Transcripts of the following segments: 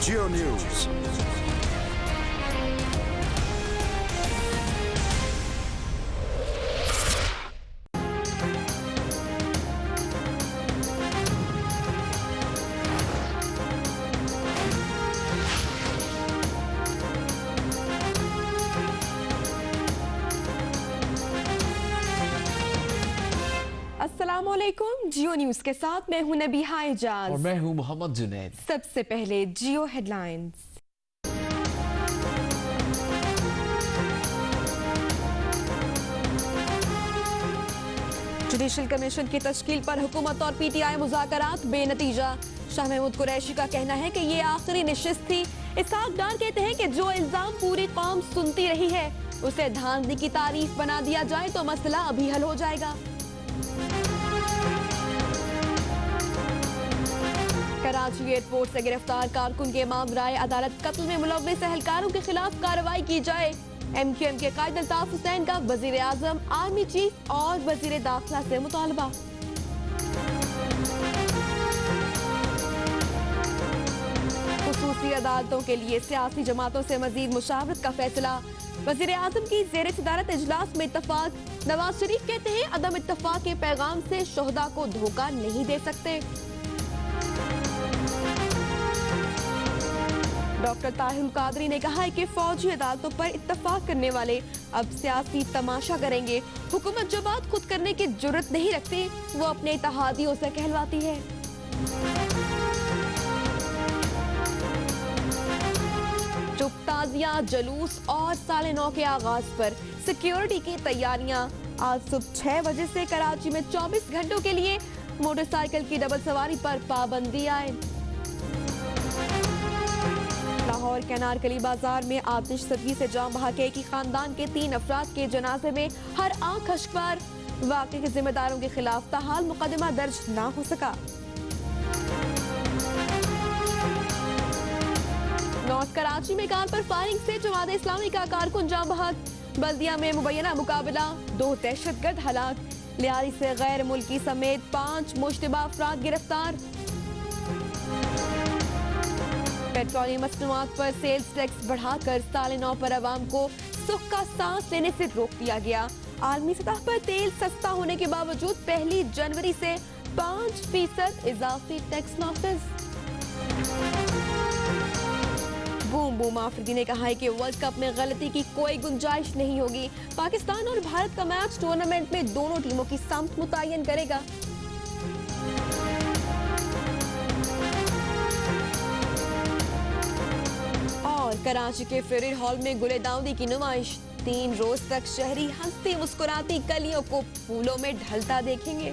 Geo News। अस्सलामुअलैकुम। जियो news के साथ मैं हूं नबीहा इजाज और मैं हूं मोहम्मद जुनैद। सबसे पहले जियो हेडलाइंस। जुडिशल कमीशन की तश्कील पर हुकूमत और पीटीआई मुज़ाकरात बेनतीजा। शाह महमूद कुरैशी का कहना है कि ये आखिरी नशिस्त थी। इसहाक डार कहते हैं कि जो इल्जाम पूरी कौम सुनती रही है उसे धांधली की तारीफ बना दिया जाए तो मसला अभी हल हो जाएगा। कराची एयरपोर्ट से गिरफ्तार कारकुन के मामलाए अदालत कत्ल में मुलव्विस एहलकारों के खिलाफ कार्रवाई की जाए। MQM के कायद अल्ताफ हुसैन का वजीर आजम, आर्मी चीफ और वजीर दाखिला से मुतालबा। खुसूसी अदालतों के लिए सियासी जमातों से मजीद मुशावरत का फैसला। वजीर आजम की जेर सदारत इजलास में इत्तफाक। नवाज शरीफ कहते हैं अदम इत्तफाक के पैगाम से शोहदा को धोखा नहीं दे सकते। डॉक्टर ताहिरुल कादरी ने कहा है कि फौजी अदालतों पर इत्तफाक करने वाले अब सियासी तमाशा करेंगे। हुकूमत जो बात खुद करने की जुर्रत नहीं रखती वो अपने इत्तेहादियों से कहलवाती है। चुप ताजिया, जुलूस और साले 9 के आगाज पर सिक्योरिटी की तैयारियां। आज सुबह 6 बजे से कराची में 24 घंटों के लिए मोटरसाइकिल की डबल सवारी पर पाबंदी आए। लाहौर के अनारकली बाजार में आतिश सदगी से जाम बहाके एक ही खानदान के 3 अफराद के जनाजे में हर आंख अश्कबार। वाक़े के जिम्मेदारों के खिलाफ ताहाल मुकदमा दर्ज ना हो सका। नॉर्थ कराची में कार पर फायरिंग से जमात इस्लामी का कारकुन जाम बहक। बल्दिया में मुबैना मुकाबला, 2 दहशतगर्द हलाक। लियारी से गैर मुल्की समेत 5 मुश्तबा अफराद गिरफ्तार। पेट्रोलियम मसनूआत पर सेल्स टैक्स बढ़ाकर 9.5 पर आवाम को सुख का सांस लेने से रोक दिया गया। आलमी सतह पर तेल सस्ता होने के बावजूद 1 जनवरी से 5% इजाफी टैक्स नाफिज। बूम बूम आफरीदी ने कहा है कि वर्ल्ड कप में गलती की कोई गुंजाइश नहीं होगी। पाकिस्तान और भारत का मैच टूर्नामेंट में दोनों टीमों की समत मुतय्यन करेगा। और कराची के फेरी हॉल में गुले दाऊदी की नुमाइश। 3 रोज तक शहरी हंसती मुस्कुराती कलियों को फूलों में ढलता देखेंगे।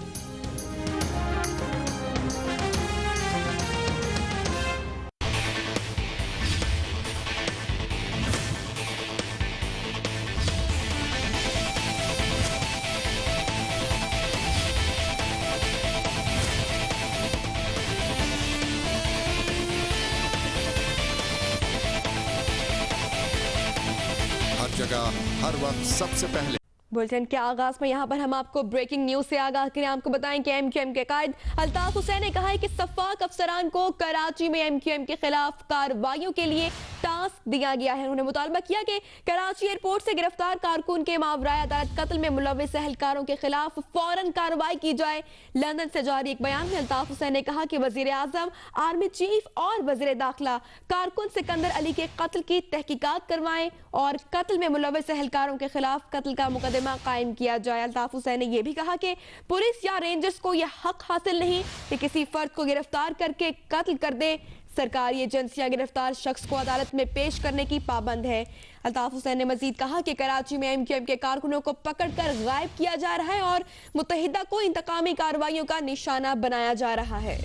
जगह हर वक्त सबसे पहले। बुलेटिन के आगाज में यहाँ पर हम आपको ब्रेकिंग न्यूज से आगाह करें। आपको बताएं कि MQM के कायद अल्ताफ हुसैन ने कहा है कि सफाक अफसरान को कराची में MQM के खिलाफ कार्रवाइयों के लिए टास्क दिया गया है। उन्होंने मुतालबा किया कि कराची एयरपोर्ट से गिरफ्तार कारकुन के मावराए अदालत कत्ल में मुलव्विस एहलकारों के खिलाफ फौरन कार्रवाई की जाए। लंदन से जारी एक बयान में अल्ताफ हुसैन ने कहा कि वजीर आजम, आर्मी चीफ और वजीर दाखिला कारकुन सिकंदर अली के कत्ल की तहकीकात करवाएं और कत्ल में मुलव्विस एहलकारों के खिलाफ कत्ल का मुकदमा कायम किया जाए। अल्ताफ हुसैन ने यह भी कहा कि पुलिस या रेंजर्स को यह हक हासिल नहीं कि किसी फर्द को गिरफ्तार करके कत्ल कर दे। सरकारी एजेंसियां गिरफ्तार शख्स को अदालत में पेश करने की पाबंद है। अल्ताफ हुसैन ने मजीद कहा कि कराची में MQM के कारकुनों को पकड़कर गायब किया जा रहा है और मुत्तहिदा को इंतकामी कार्रवाइयों का निशाना बनाया जा रहा है।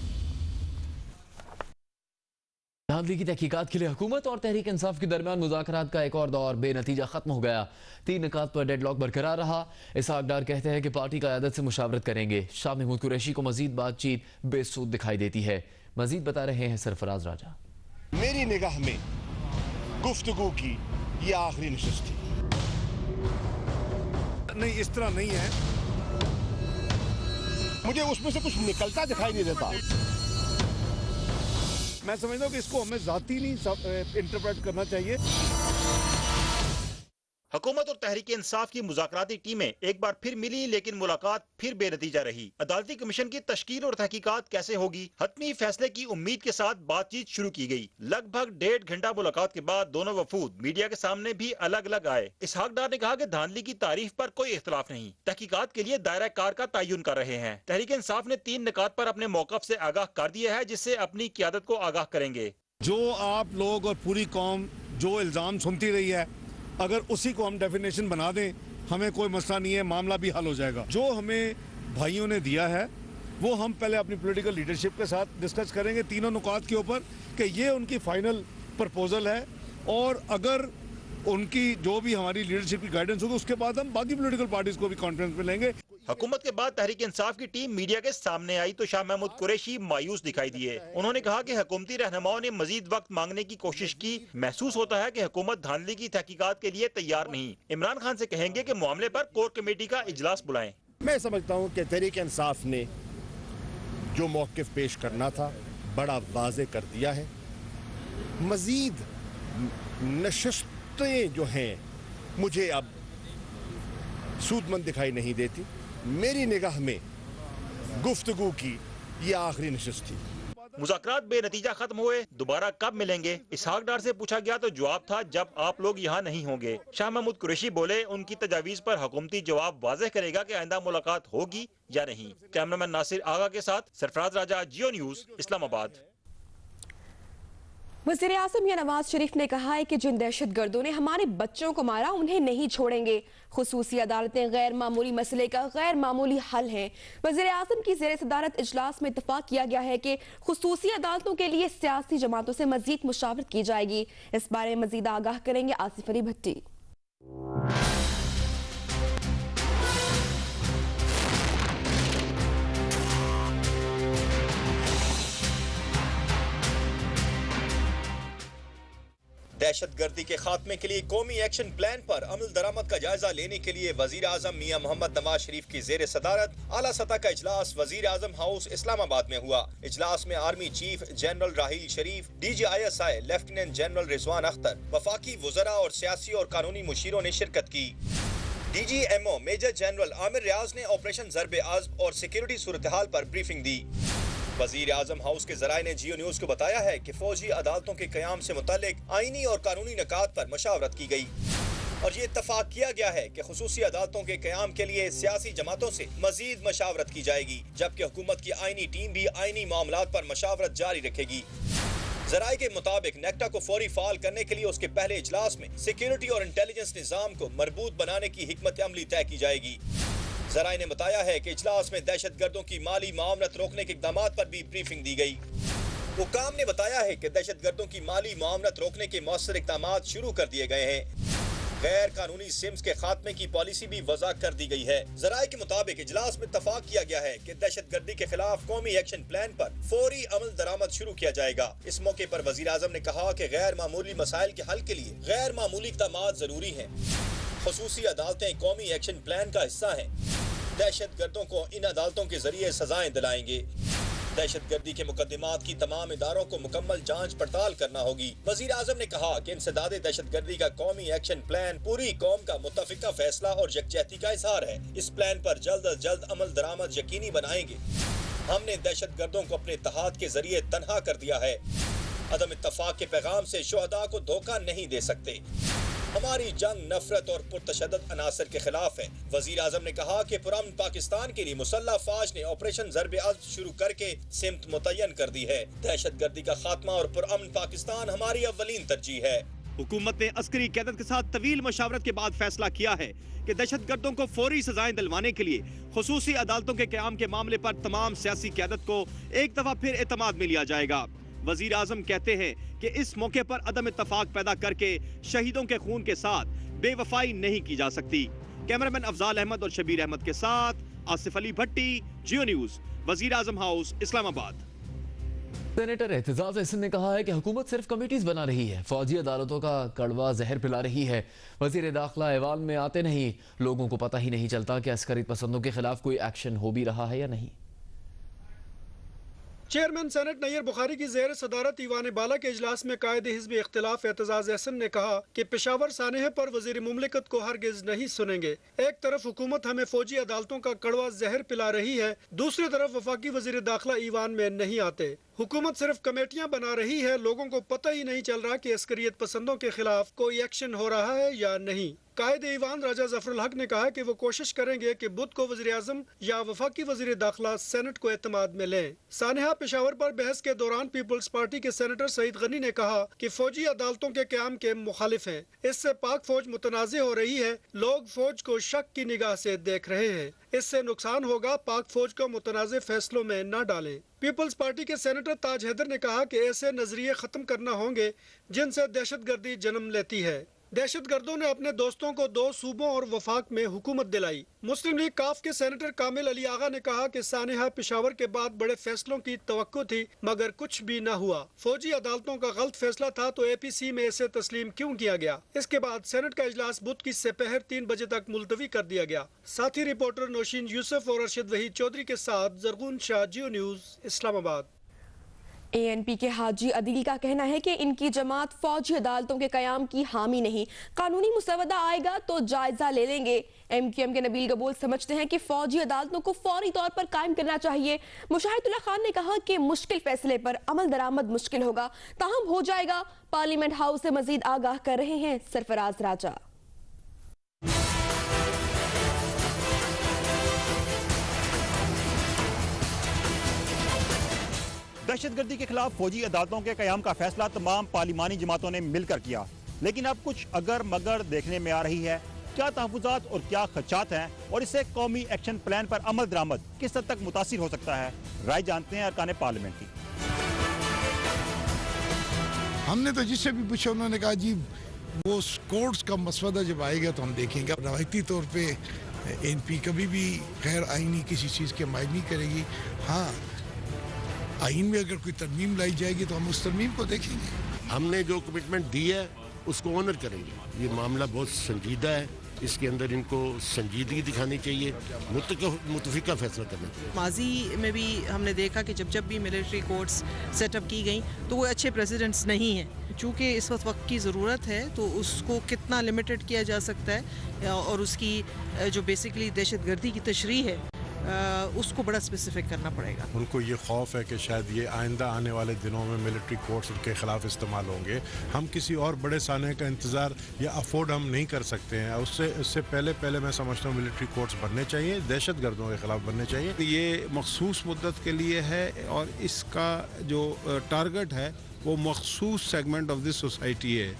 धांधली की तहकीकात के लिए हुकूमत और तहरीक इंसाफ के दरमियान मुज़ाकरात का एक और दौर बेनतीजा खत्म हो गया। 3 निकात पर डेडलॉक बरकरार रहा। इसहाक डार कहते हैं कि पार्टी क़यादत से मुशावरत करेंगे। शाह महमूद कुरैशी को मजीद बातचीत बेसूद दिखाई देती है। मजीद बता रहे हैं सरफराज राजा। मेरी निगाह में गुफ्तगू की ये आखिरी नशिस्त थी। नहीं, इस तरह नहीं है, मुझे उसमें से कुछ निकलता दिखाई नहीं देता। मैं समझता हूँ कि इसको हमें जाती नहीं इंटरप्रेट करना चाहिए। हुकूमत और तहरीक इंसाफ की मुज़ाकराती टीमें एक बार फिर मिली, लेकिन मुलाकात फिर बेनतीजा रही। अदालती कमीशन की तश्कील और तहकीकात कैसे होगी, हतमी फैसले की उम्मीद के साथ बातचीत शुरू की गई। लगभग 1.5 घंटा मुलाकात के बाद दोनों वफूद मीडिया के सामने भी अलग अलग आए। इसहाक डार ने कहा कि धांधली की तारीफ पर कोई इख्तलाफ नहीं, तहकीकात के लिए दायरा कार का तयन कर रहे हैं। तहरीक इंसाफ ने 3 निकात पर अपने मौक़िफ़ से आगाह कर दिया है, जिससे अपनी क़यादत को आगाह करेंगे। जो आप लोग और पूरी कौम जो इल्ज़ाम सुनती रही है, अगर उसी को हम डेफिनेशन बना दें, हमें कोई मसला नहीं है, मामला भी हल हो जाएगा। जो हमें भाइयों ने दिया है वो हम पहले अपनी पॉलिटिकल लीडरशिप के साथ डिस्कस करेंगे तीनों नुकात के ऊपर कि ये उनकी फाइनल प्रपोजल है, और अगर उनकी जो भी हमारी लीडरशिप की गाइडेंस होगी उसके बाद हम बाकी पॉलिटिकल पार्टीज को भी कॉन्फ्रेंस में लेंगे। हुकूमत के बाद तहरीक इंसाफ की टीम मीडिया के सामने आई तो शाह महमूद कुरैशी मायूस दिखाई दिए। उन्होंने कहा कि हुकूमती रहनुमाओं ने मजीद वक्त मांगने की कोशिश की। महसूस होता है कि हुकूमत धांधली की तहकीकात के लिए तैयार नहीं। इमरान खान से कहेंगे कि मामले पर कोर कमेटी का इजलास बुलाएं। मैं समझता हूँ कि तहरीक इंसाफ ने जो मौक़िफ़ पेश करना था बड़ा वाज़े कर दिया है। मजीद नशस्तें जो हैं मुझे अब सूदमंद दिखाई नहीं देती। मेरी निगाह में गुफ्तगू की ये आखिरी नशिस्त थी। मुज़ाकरात बेनतीजा खत्म हुए, दोबारा कब मिलेंगे? इसहाक डार से पूछा गया तो जवाब था जब आप लोग यहाँ नहीं होंगे। शाह महमूद कुरैशी बोले उनकी तजावीज़ पर हुकूमती जवाब वाज़ेह करेगा कि आइंदा मुलाकात होगी या नहीं। कैमरामैन नासिर आगा के साथ सरफराज राजा, जियो न्यूज़, इस्लामाबाद। वज़ीर आज़म या नवाज शरीफ ने कहा है कि जिन दहशतगर्दों ने हमारे बच्चों को मारा उन्हें नहीं छोड़ेंगे। खुसूसी अदालतें गैर मामूली मसले का गैर मामूली हल हैं। वज़ीर आज़म की ज़ेर सदारत इजलास में इत्तफाक किया गया है कि खुसूसी अदालतों के लिए सियासी जमातों से मजीद मुशावरत की जाएगी। इस बारे में मजीद आगाह करेंगे आसिफ अली भट्टी। दहशतगर्दी के खात्मे के लिए कौमी एक्शन प्लान पर अमल दरामद का जायजा लेने के लिए वजीर आजम मियां मोहम्मद नवाज शरीफ की जेर सदारत आला सतह का इजलास वजीर आजम हाउस इस्लामाबाद में हुआ। इजलास में आर्मी चीफ जनरल राहील शरीफ, DGISI lieutenant general Rizwan Akhtar, वफाकी वुज़रा और सियासी और कानूनी मुशीरों ने शिरकत की। DGMO मेजर जनरल आमिर रियाज ने ऑपरेशन ज़र्ब आज़म और सिक्योरिटी सूरत हाल पर ब्रीफिंग दी। वजीर आजम हाउस के जराए ने जियो न्यूज को बताया है कि फौजी अदालतों के कयाम से मुतालिक आईनी और कानूनी निकात पर मशावरत की गई और ये इत्तफाक किया गया है कि खुसूसी अदालतों के कयाम के लिए सियासी जमातों से मजीद मशावरत की जाएगी, जबकि हुकूमत की आईनी टीम भी आईनी मामलात पर मशावरत जारी रखेगी। जराए के मुताबिक नेक्टा को फौरी फाल करने के लिए उसके पहले इजलास में सिक्योरिटी और इंटेलिजेंस निजाम को मरबूत बनाने की हिकमत अमली तय की जाएगी। जराए ने बताया है कि इजलास में दहशतगर्दों की माली मामलत रोकने के इक़दाम पर भी ब्रीफिंग दी गई। हुकाम ने बताया है कि दहशतगर्दों की माली मामलत रोकने के मौसर इक़दाम शुरू कर दिए गए हैं। गैर कानूनी सिम्स के खात्मे की पॉलिसी भी वज़ा कर दी गई है। जराए के मुताबिक इजलास में इत्तफाक किया गया है कि दहशतगर्दी के खिलाफ कौमी एक्शन प्लान पर फौरी अमल दरामद शुरू किया जाएगा। इस मौके पर वज़ीर आज़म ने कहा कि गैर मामूली मसाइल के हल के लिए गैर मामूली इक़दाम जरूरी हैं। खुसूसी अदालतें कौमी एक्शन प्लान का हिस्सा हैं। दहशतगर्दों को इन अदालतों के जरिए सजाएं दिलाएंगे। दहशतगर्दी के मुकदमात की तमाम इदारों को मुकम्मल जांच पड़ताल करना होगी। वजीर आजम ने कहा कि इंसदाद दहशतगर्दी का कौमी एक्शन प्लान पूरी कौम का मुत्तफिका फैसला और यकजहती का इजहार है। इस प्लान पर जल्द अज जल्द अमल दरामद यकीनी बनाएंगे। हमने दहशतगर्दों को अपने इत्तेहाद के जरिए तनहा कर दिया है। अदम इत्तफाक के पैगाम से शुहदा को धोखा नहीं दे सकते। हमारी जंग नफरत और पुरतशद्दद अनासर के खिलाफ है। वजीर आजम ने कहा कि पुरअमन पाकिस्तान के लिए मुसल्लह फौज ने ऑपरेशन ज़र्ब आज़म शुरू करके सिमत मुतय्यन कर दी है। दहशतगर्दी का खात्मा और पुरअमन पाकिस्तान हमारी अव्वलीन तरजीह है। हुकूमत ने अस्करी क़यादत के साथ तवील मशावरत के बाद फैसला किया है कि दहशतगर्दों को फौरी सजाएं दिलवाने के लिए खुसूसी अदालतों के क़याम के मामले पर तमाम सियासी क़यादत को एक दफा फिर एतमाद में लिया जाएगा। वजीर आजम कहते हैं कि इस मौके पर अदम इत्तफाक पैदा करके शहीदों के खून के साथ बेवफाई नहीं की जा सकती। कैमरामैन अफजाल अहमद और शबीर अहमद के साथ आसिफ अली भट्टी, जियो न्यूज़, वजीर आजम हाउस, इस्लामाबाद। सेनेटर एहतजाज अहसन ने कहा है कि हुकूमत सिर्फ कमेटीज बना रही है, फौजी अदालतों का कड़वा जहर पिला रही है। वजीर दाखिला अहवाल में आते नहीं, लोगों को पता ही नहीं चलता कि अस्करी पसंदों के खिलाफ कोई एक्शन हो भी रहा है या नहीं। चेयरमैन सेनेट नैयर बुखारी की ज़ेर सदारत ईवान बाला के इजलास में कायद हिज़्ब इख्तिलाफ एतजाज़ एहसन ने कहा कि पेशावर सानहे पर वज़ीर मुमलिकत को हरगिज़ नहीं सुनेंगे। एक तरफ हुकूमत हमें फौजी अदालतों का कड़वा जहर पिला रही है, दूसरी तरफ वफाकी वज़ीर दाखिला ईवान में नहीं आते। हुकूमत सिर्फ कमेटियां बना रही है, लोगों को पता ही नहीं चल रहा कि अस्करियत पसंदों के खिलाफ कोई एक्शन हो रहा है या नहीं। कायद ईवान राजा जफरुल हक ने कहा कि वो कोशिश करेंगे कि बुध को वज़ीर आज़म या वफाकी वज़ीर दाखिला सेनेट को एतमाद में लें। सानहा पेशावर पर बहस के दौरान पीपल्स पार्टी के सेनेटर सईद गनी ने कहा कि फौजी अदालतों के क़याम के मुखालिफ हैं, इससे पाक फौज मुतनाज़ हो रही है, लोग फौज को शक की निगाह से देख रहे हैं, इससे नुकसान होगा, पाक फौज को मुतनाज़ फैसलों में न डालें। पीपल्स पार्टी के सेनेटर ताज हैदर ने कहा कि ऐसे नजरिए खत्म करना होंगे जिनसे दहशतगर्दी जन्म लेती है। दहशतगर्दों ने अपने दोस्तों को 2 सूबों और वफाक में हुकूमत दिलाई। मुस्लिम लीग काफ के सेनेटर कामिल अली आगा ने कहा कि सानहा पेशावर के बाद बड़े फैसलों की तवक्को थी, मगर कुछ भी न हुआ। फौजी अदालतों का गलत फैसला था तो APC में इसे तस्लीम क्यों किया गया? इसके बाद सेनेट का इजलास बुध की दोपहर 3 बजे तक मुलतवी कर दिया गया। साथी रिपोर्टर नौशीन यूसुफ और अरशद वहीद चौधरी के साथ जरगुन शाह, जियो न्यूज, इस्लामाबाद। ANP के हाजी अदील का कहना है कि इनकी जमात फौजी अदालतों के कयाम की हामी नहीं, कानूनी मुसवदा आएगा तो जायजा ले लेंगे। MQM के नबील गबूल समझते हैं कि फौजी अदालतों को फौरी तौर पर कायम करना चाहिए। मुशाहिदुल्लाह खान ने कहा कि मुश्किल फैसले पर अमल दरामद मुश्किल होगा, ताहम हो जाएगा। पार्लियामेंट हाउस से मजीद आगाह कर रहे हैं सरफराज राजा। दहशतगर्दी के खिलाफ फौजी अदालतों के कयाम का फैसला तमाम पार्लिमानी जमातों ने मिलकर किया, लेकिन अब कुछ अगर मगर देखने में आ रही है। क्या तहफ़्फ़ुज़ात और क्या खदशात हैं और इससे कौमी एक्शन प्लान पर अमल दरामद किस हद तक मुतासिर हो सकता है? राय जानते हैं अरकान पार्लियामेंट की। हमने तो जिससे भी पूछा उन्होंने कहा जी वो कोर्ट्स का मसवदा जब आएगा तो हम देखेंगे। रवायती तौर पे ANP कभी भी गैर आइनी किसी चीज़ के मायने नहीं करेगी। हाँ, आइन में अगर कोई तरमीम लाई जाएगी तो हम उस तरमीम को देखेंगे। हमने जो कमिटमेंट दी है उसको ऑनर करेंगे। ये मामला बहुत संजीदा है, इसके अंदर इनको संजीदगी दिखानी चाहिए, मुतफिका फैसला करना चाहिए। माजी में भी हमने देखा कि जब भी मिलिट्री कोर्ट्स सेटअप की गई तो वो अच्छे प्रेसिडेंट्स नहीं हैं। चूँकि इस वक्त की ज़रूरत है तो उसको कितना लिमिटेड किया जा सकता है और उसकी जो बेसिकली दहशतगर्दी की तशरीह है उसको बड़ा स्पेसिफिक करना पड़ेगा। उनको ये खौफ है कि शायद ये आइंदा आने वाले दिनों में मिलिट्री कोर्ट्स के खिलाफ इस्तेमाल होंगे। हम किसी और बड़े साने का इंतज़ार या अफोर्ड हम नहीं कर सकते हैं। उससे पहले मैं समझता हूँ मिलिट्री कोर्ट्स बनने चाहिए, दहशतगर्दों के खिलाफ बनने चाहिए। ये मखसूस मुद्दत के लिए है और इसका जो टारगेट है वो मखसूस सेगमेंट ऑफ दिस सोसाइटी है।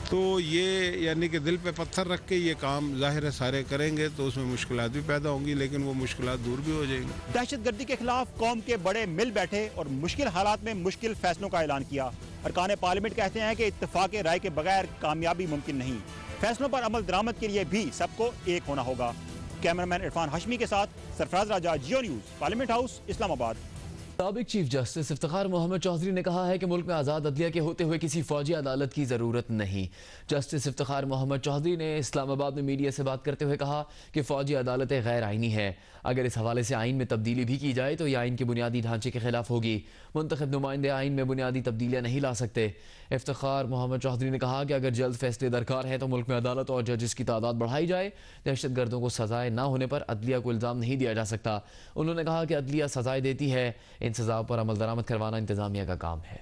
तो ये यानी कि दिल पे पत्थर रख के ये काम जाहिर है सारे करेंगे तो उसमें मुश्किलात भी पैदा होंगी, लेकिन वो मुश्किलात दूर भी हो जाएंगी। दहशतगर्दी के खिलाफ कौम के बड़े मिल बैठे और मुश्किल हालात में मुश्किल फैसलों का ऐलान किया। अरकान पार्लियामेंट कहते हैं कि इत्तेफाक राय के बगैर कामयाबी मुमकिन नहीं, फैसलों पर अमल दरामद के लिए भी सबको एक होना होगा। कैमरामैन इरफान हाशमी के साथ सरफराज राजा, जियो न्यूज, पार्लियामेंट हाउस, इस्लामाबाद। साबिक चीफ जस्टिस इफ्तिखार मोहम्मद चौधरी ने कहा है कि मुल्क में आज़ाद अदलिया के होते हुए किसी फौजी अदालत की ज़रूरत नहीं। जस्टिस इफ्तिखार मोहम्मद चौधरी ने इस्लामाबाद में मीडिया से बात करते हुए कहा कि फौजी अदालतें गैर आइनी है। अगर इस हवाले से आइन में तब्दीली भी की जाए तो यह आइन के बुनियादी ढांचे के खिलाफ होगी। मुंतखब नुमाइंदे आइन में बुनियादी तब्दीलियाँ नहीं ला सकते। इफ्तिखार मोहम्मद चौधरी ने कहा कि अगर जल्द फैसले दरकार है तो मुल्क में अदालत और जजेस की तादाद बढ़ाई जाए। दहशतगर्दों को सजाएं न होने पर अदलिया को इल्ज़ाम नहीं दिया जा सकता। उन्होंने कहा कि अदलिया सजाएं देती है, इन सजाओं पर अमल दरामद करवाना इंतजामिया का काम है।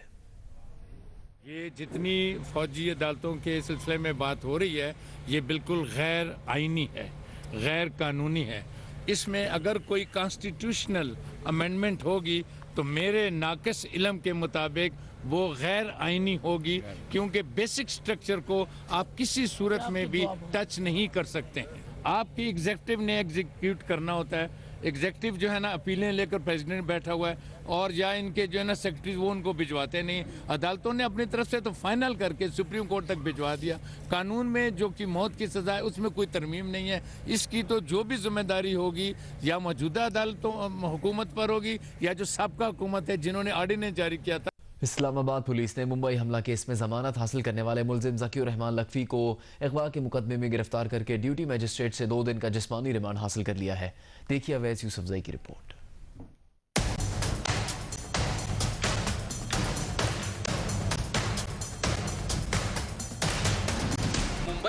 ये जितनी फौजी अदालतों के सिलसिले में बात हो रही है ये बिल्कुल गैर आइनी है, गैर कानूनी है। इसमें अगर कोई कॉन्स्टिट्यूशनल अमेंडमेंट होगी तो मेरे नाक़िस इल्म के मुताबिक वो गैर आइनी होगी, क्योंकि बेसिक स्ट्रक्चर को आप किसी सूरत में भी टच नहीं कर सकते हैं। आपकी एग्जीक्यूटिव ने एग्जीक्यूट करना होता है। एग्जीक्यूटिव जो है ना अपीलें लेकर प्रेसिडेंट बैठा हुआ है और या इनके जो है ना सेक्रेटरी वो उनको भिजवाते नहीं। अदालतों ने अपनी तरफ से तो फाइनल करके सुप्रीम कोर्ट तक भिजवा दिया। कानून में जो कि मौत की सजा है उसमें कोई तरमीम नहीं है। इसकी तो जो भी जिम्मेदारी होगी या मौजूदा अदालतों हुकूमत पर होगी या जो साबका हुकूमत है जिन्होंने ऑर्डिनेंस जारी किया था। इस्लामाबाद पुलिस ने मुंबई हमला केस में जमानत हासिल करने वाले मुलजिम ज़कीउर रहमान लखवी को अगवा के मुकदमे में गिरफ्तार करके ड्यूटी मजिस्ट्रेट से 2 दिन का जिस्मानी रिमांड हासिल कर लिया है। देखिए अवैस यूसुफजई की रिपोर्ट।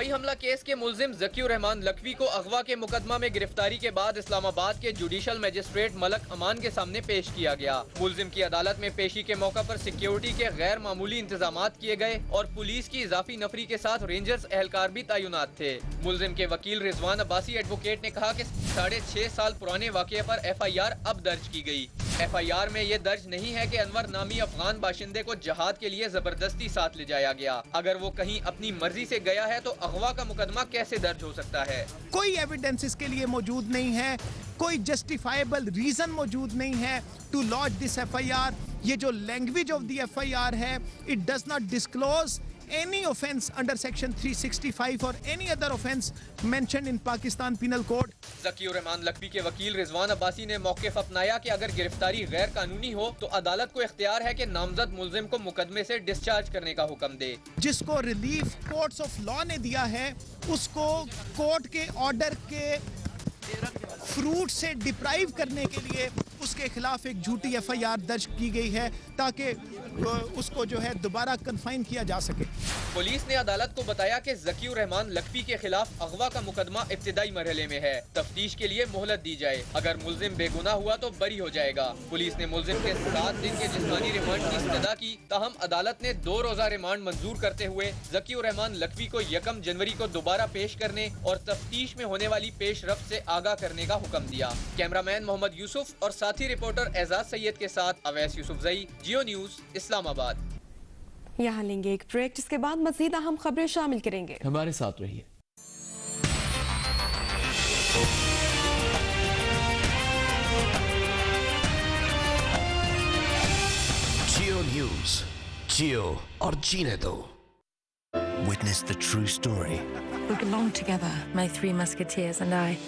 हवाई हमला केस के मुल्जिम ज़कीउर रहमान लखवी को अगवा के मुकदमा में गिरफ्तारी के बाद इस्लामाबाद के जुडिशल मजिस्ट्रेट मलक अमान के सामने पेश किया गया। मुल्जिम की अदालत में पेशी के मौका पर सिक्योरिटी के गैर मामूली इंतजामात किए गए और पुलिस की इजाफी नफरी के साथ रेंजर्स एहलकार भी तैनात थे। मुल्जिम के वकील रिजवान अब्बासी एडवोकेट ने कहा कि 6.5 साल पुराने वाक़ये पर FIR अब दर्ज की गई। FIR में ये दर्ज नहीं है कि अनवर नामी अफगान बाशिंदे को जहाद के लिए जबरदस्ती साथ ले जाया गया। अगर वो कहीं अपनी मर्जी से गया है तो अगवा का मुकदमा कैसे दर्ज हो सकता है? कोई एविडेंस इसके लिए मौजूद नहीं है, कोई जस्टिफाइबल रीजन मौजूद नहीं है टू लॉन्च दिस FIR। ये जो लैंग्वेज ऑफ द FIR है, it does not disclose any offence under section 365 or any other offence mentioned in Pakistan Penal Code। Zakiur Rehman Lakhvi के वकील रिजवान अब्बासी ने मौक़िफ़ अपनाया कि अगर गिरफ्तारी गैर कानूनी हो तो अदालत को इख्तियार है कि नामजद मुल्जिम को मुकदमे से डिस्चार्ज करने का हुक्म दे। जिसको रिलीफ कोर्ट्स ऑफ लॉ ने दिया है उसको कोर्ट के ऑर्डर के फ्रूट से डिप्राइव करने के लिए उसके खिलाफ एक झूठी FIR दर्ज की गई है ताकि उसको जो है दोबारा कन्फाइन किया जा सके। पुलिस ने अदालत को बताया कि ज़कीउर रहमान लखवी के खिलाफ अगवा का मुकदमा इब्तिदाई मरहले में है, तफ्तीश के लिए मोहलत दी जाए, अगर मुल्जिम बेगुनाह हुआ तो बरी हो जाएगा। पुलिस ने मुल्जिम के 7 दिन के जिस्मानी रिमांड की इस्तदा की, ताहम अदालत ने 2 रोज़ा रिमांड मंजूर करते हुए ज़कीउर रहमान लखवी को 1 जनवरी को दोबारा पेश करने और तफ्तीश में होने वाली पेशरफ्त से आगाह करने का हुक्म दिया। कैमरामैन मोहम्मद यूसुफ और साथी रिपोर्टर एजाज सैयद के साथ अवैस यूसुफजई, जियो न्यूज़, इस्लामाबाद। यहाँ लेंगे एक ब्रेक, जिसके बाद मज़ीद अहम खबरें शामिल करेंगे। हमारे साथ रहिए। जियो न्यूज़, जियो और जीने दो। Witness the true story. We belong together, my 3 musketeers and I.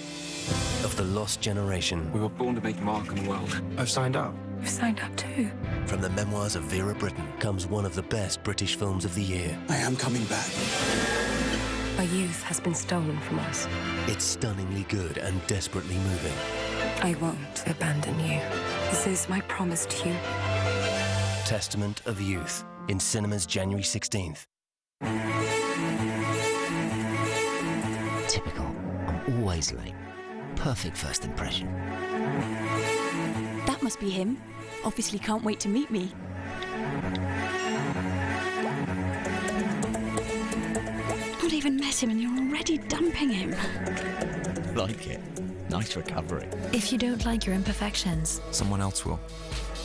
Of the lost generation. We were born to make a mark on the world. I've signed up. You've signed up too. From the memoirs of Vera Brittain comes one of the best British films of the year. I am coming back. Our youth has been stolen from us. It's stunningly good and desperately moving. I won't abandon you. This is my promise to you. Testament of Youth in cinemas January 16th. Typical. I'm always late. Perfect first impression. That must be him. Obviously can't wait to meet me. Not even met him and you're already dumping him. Like it. Nice recovery. If you don't like your imperfections, Someone else will.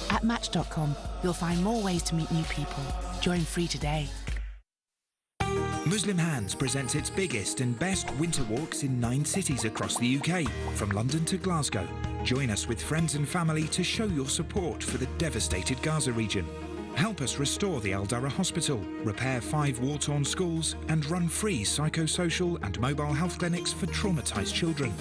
At Match.com, you'll find more ways to meet new people. Join free today. Muslim Hands presents its biggest and best winter walks in 9 cities across the UK, from London to Glasgow. Join us with friends and family to show your support for the devastated Gaza region. Help us restore the Al Dara Hospital, repair 5 war-torn schools, and run free psychosocial and mobile health clinics for traumatised children.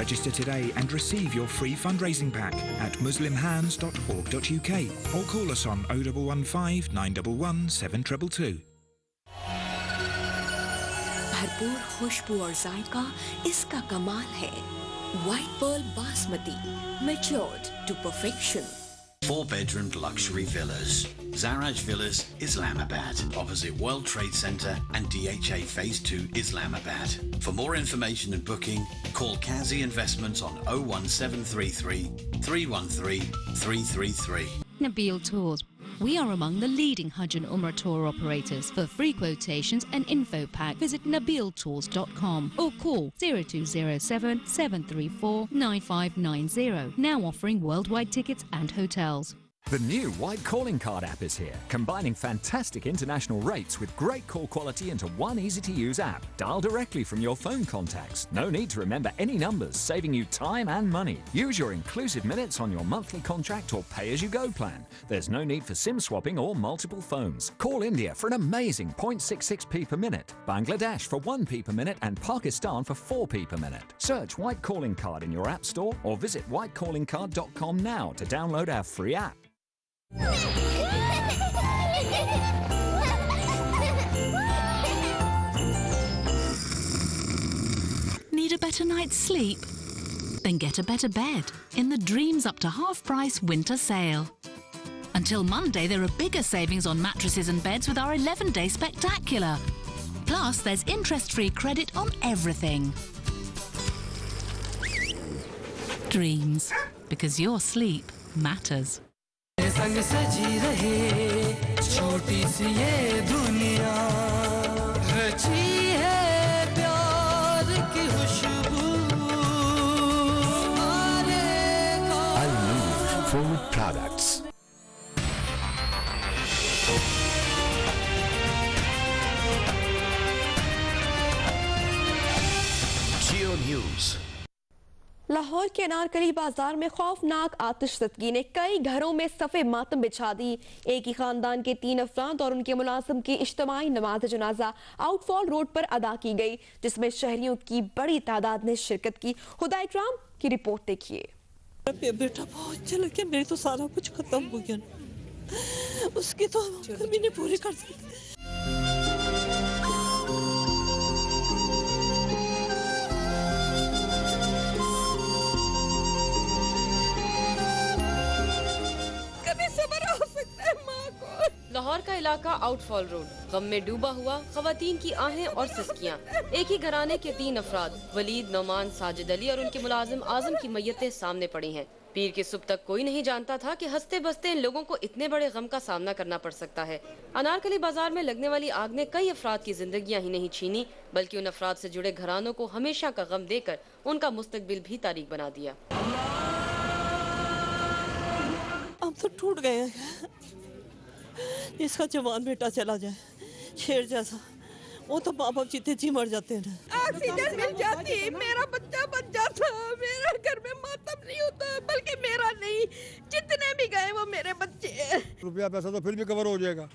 Register today and receive your free fundraising pack at muslimhands.org.uk or call us on 0115 911 722. भरपूर खुशबू और जायका इसका कमाल है। White Pearl Basmati, matured to perfection. 4-bedroom luxury villas. Zaraj Villas, Islamabad, opposite World Trade Center and DHA Phase 2, Islamabad. For more information and booking, call Kazi Investments on 01733 313 333. Nabil Tours. We are among the leading Hajj and Umrah tour operators. For free quotations and info pack, visit nabiltours.com or call 0207 734 9590. Now offering worldwide tickets and hotels. The new White Calling Card app is here, combining fantastic international rates with great call quality into one easy-to-use app. Dial directly from your phone contacts. No need to remember any numbers, saving you time and money. Use your inclusive minutes on your monthly contract or pay-as-you-go plan. There's no need for SIM swapping or multiple phones. Call India for an amazing 0.66p per minute, Bangladesh for 1p per minute and Pakistan for 4p per minute. Search White Calling Card in your app store or visit whitecallingcard.com now to download our free app. Need a better night's sleep? Then get a better bed in the Dreams Up to Half Price winter sale. Until Monday, there are bigger savings on mattresses and beds with our 11-day spectacular. Plus, there's interest-free credit on everything. Dreams, because your sleep matters. संग सजी रहे छोटी सी ये दुनिया रची है प्यार की खुशबू Al-Noor Food Products. Geo News. Lahore के अनारकली बाजार में खौफनाक आतिशज़दगी ने कई घरों में सफ़े मातम बिछा दी। एक ही खानदान के 3 अफराद और उनके मुलाजिम की इज्तिमाई नमाज जनाजा आउटफॉल रोड पर अदा की गई, जिसमें शहरियों की बड़ी तादाद ने शिरकत की। हुदा इकराम की रिपोर्ट देखिए। बेटा बहुत चला गया, मेरे तो सारा कुछ खत्म हो गया, उसकी तो कभी नहीं पूरी कर सकते। लाहौर का इलाका आउटफॉल रोड गम में डूबा हुआ, खवातीन की आहें और सिसकियां। एक ही घराने के 3 अफराद वलीद, नौमान, साजिद अली और उनके मुलाजिम आजम की मैयतें सामने पड़ी हैं। पीर की सुबह तक कोई नहीं जानता था कि हंसते बसते इन लोगों को इतने बड़े गम का सामना करना पड़ सकता है। अनारकली बाजार में लगने वाली आग ने कई अफराद की जिंदगियां ही नहीं छीनी, बल्कि उन अफराद से जुड़े घरानों को हमेशा का गम देकर उनका मुस्तकबिल भी तारीक बना दिया। हम तो टूट गए हैं। इसका जवान बेटा चला जाए, शेर जैसा, वो तो माँ बाप जीते जी मर जाते हैं। ऑक्सीजन मिल जाती, मेरा बच्चा बच जाता, मेरा घर में मातम नहीं होता, बल्कि मेरा नहीं, जितने भी गए वो मेरे बच्चे। रुपया पैसा तो फिर भी कवर हो जाएगा,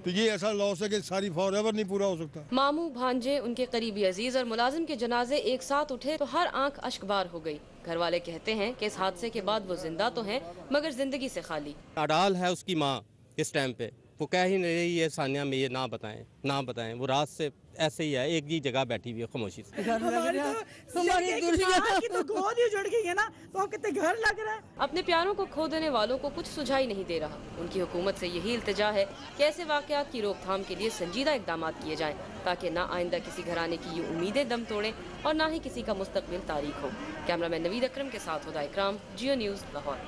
तो ये ऐसा लॉस है कि सारी फॉरएवर नहीं पूरा हो सकता। मामू, भांजे, उनके करीबी अजीज और मुलाजिम के जनाजे एक साथ उठे तो हर आंख अश्कबार हो गई। घर वाले कहते हैं कि इस हादसे के बाद वो जिंदा तो हैं, मगर जिंदगी से खाली। अडाल है उसकी माँ इस टाइम पे, वो कह ही नहीं रही है सानिया में ये ना बताएं, वो रात से ऐसे ही है, एक ही जगह बैठी हुई है खामोशी से। अपने प्यारों को खो देने वालों को कुछ सुझाई नहीं दे रहा। उनकी हुकूमत से यही इल्तिजा है कि ऐसे वाकयात की रोकथाम के लिए संजीदा इकदाम किए जाएं, ताकि ना आइंदा किसी घराने की ये उम्मीदें दम तोड़ें और ना ही किसी का मुस्तकबिल तारीख हो। कैमरामैन नवीद अकरम के साथ हुदा इकराम, जियो न्यूज़, लाहौर।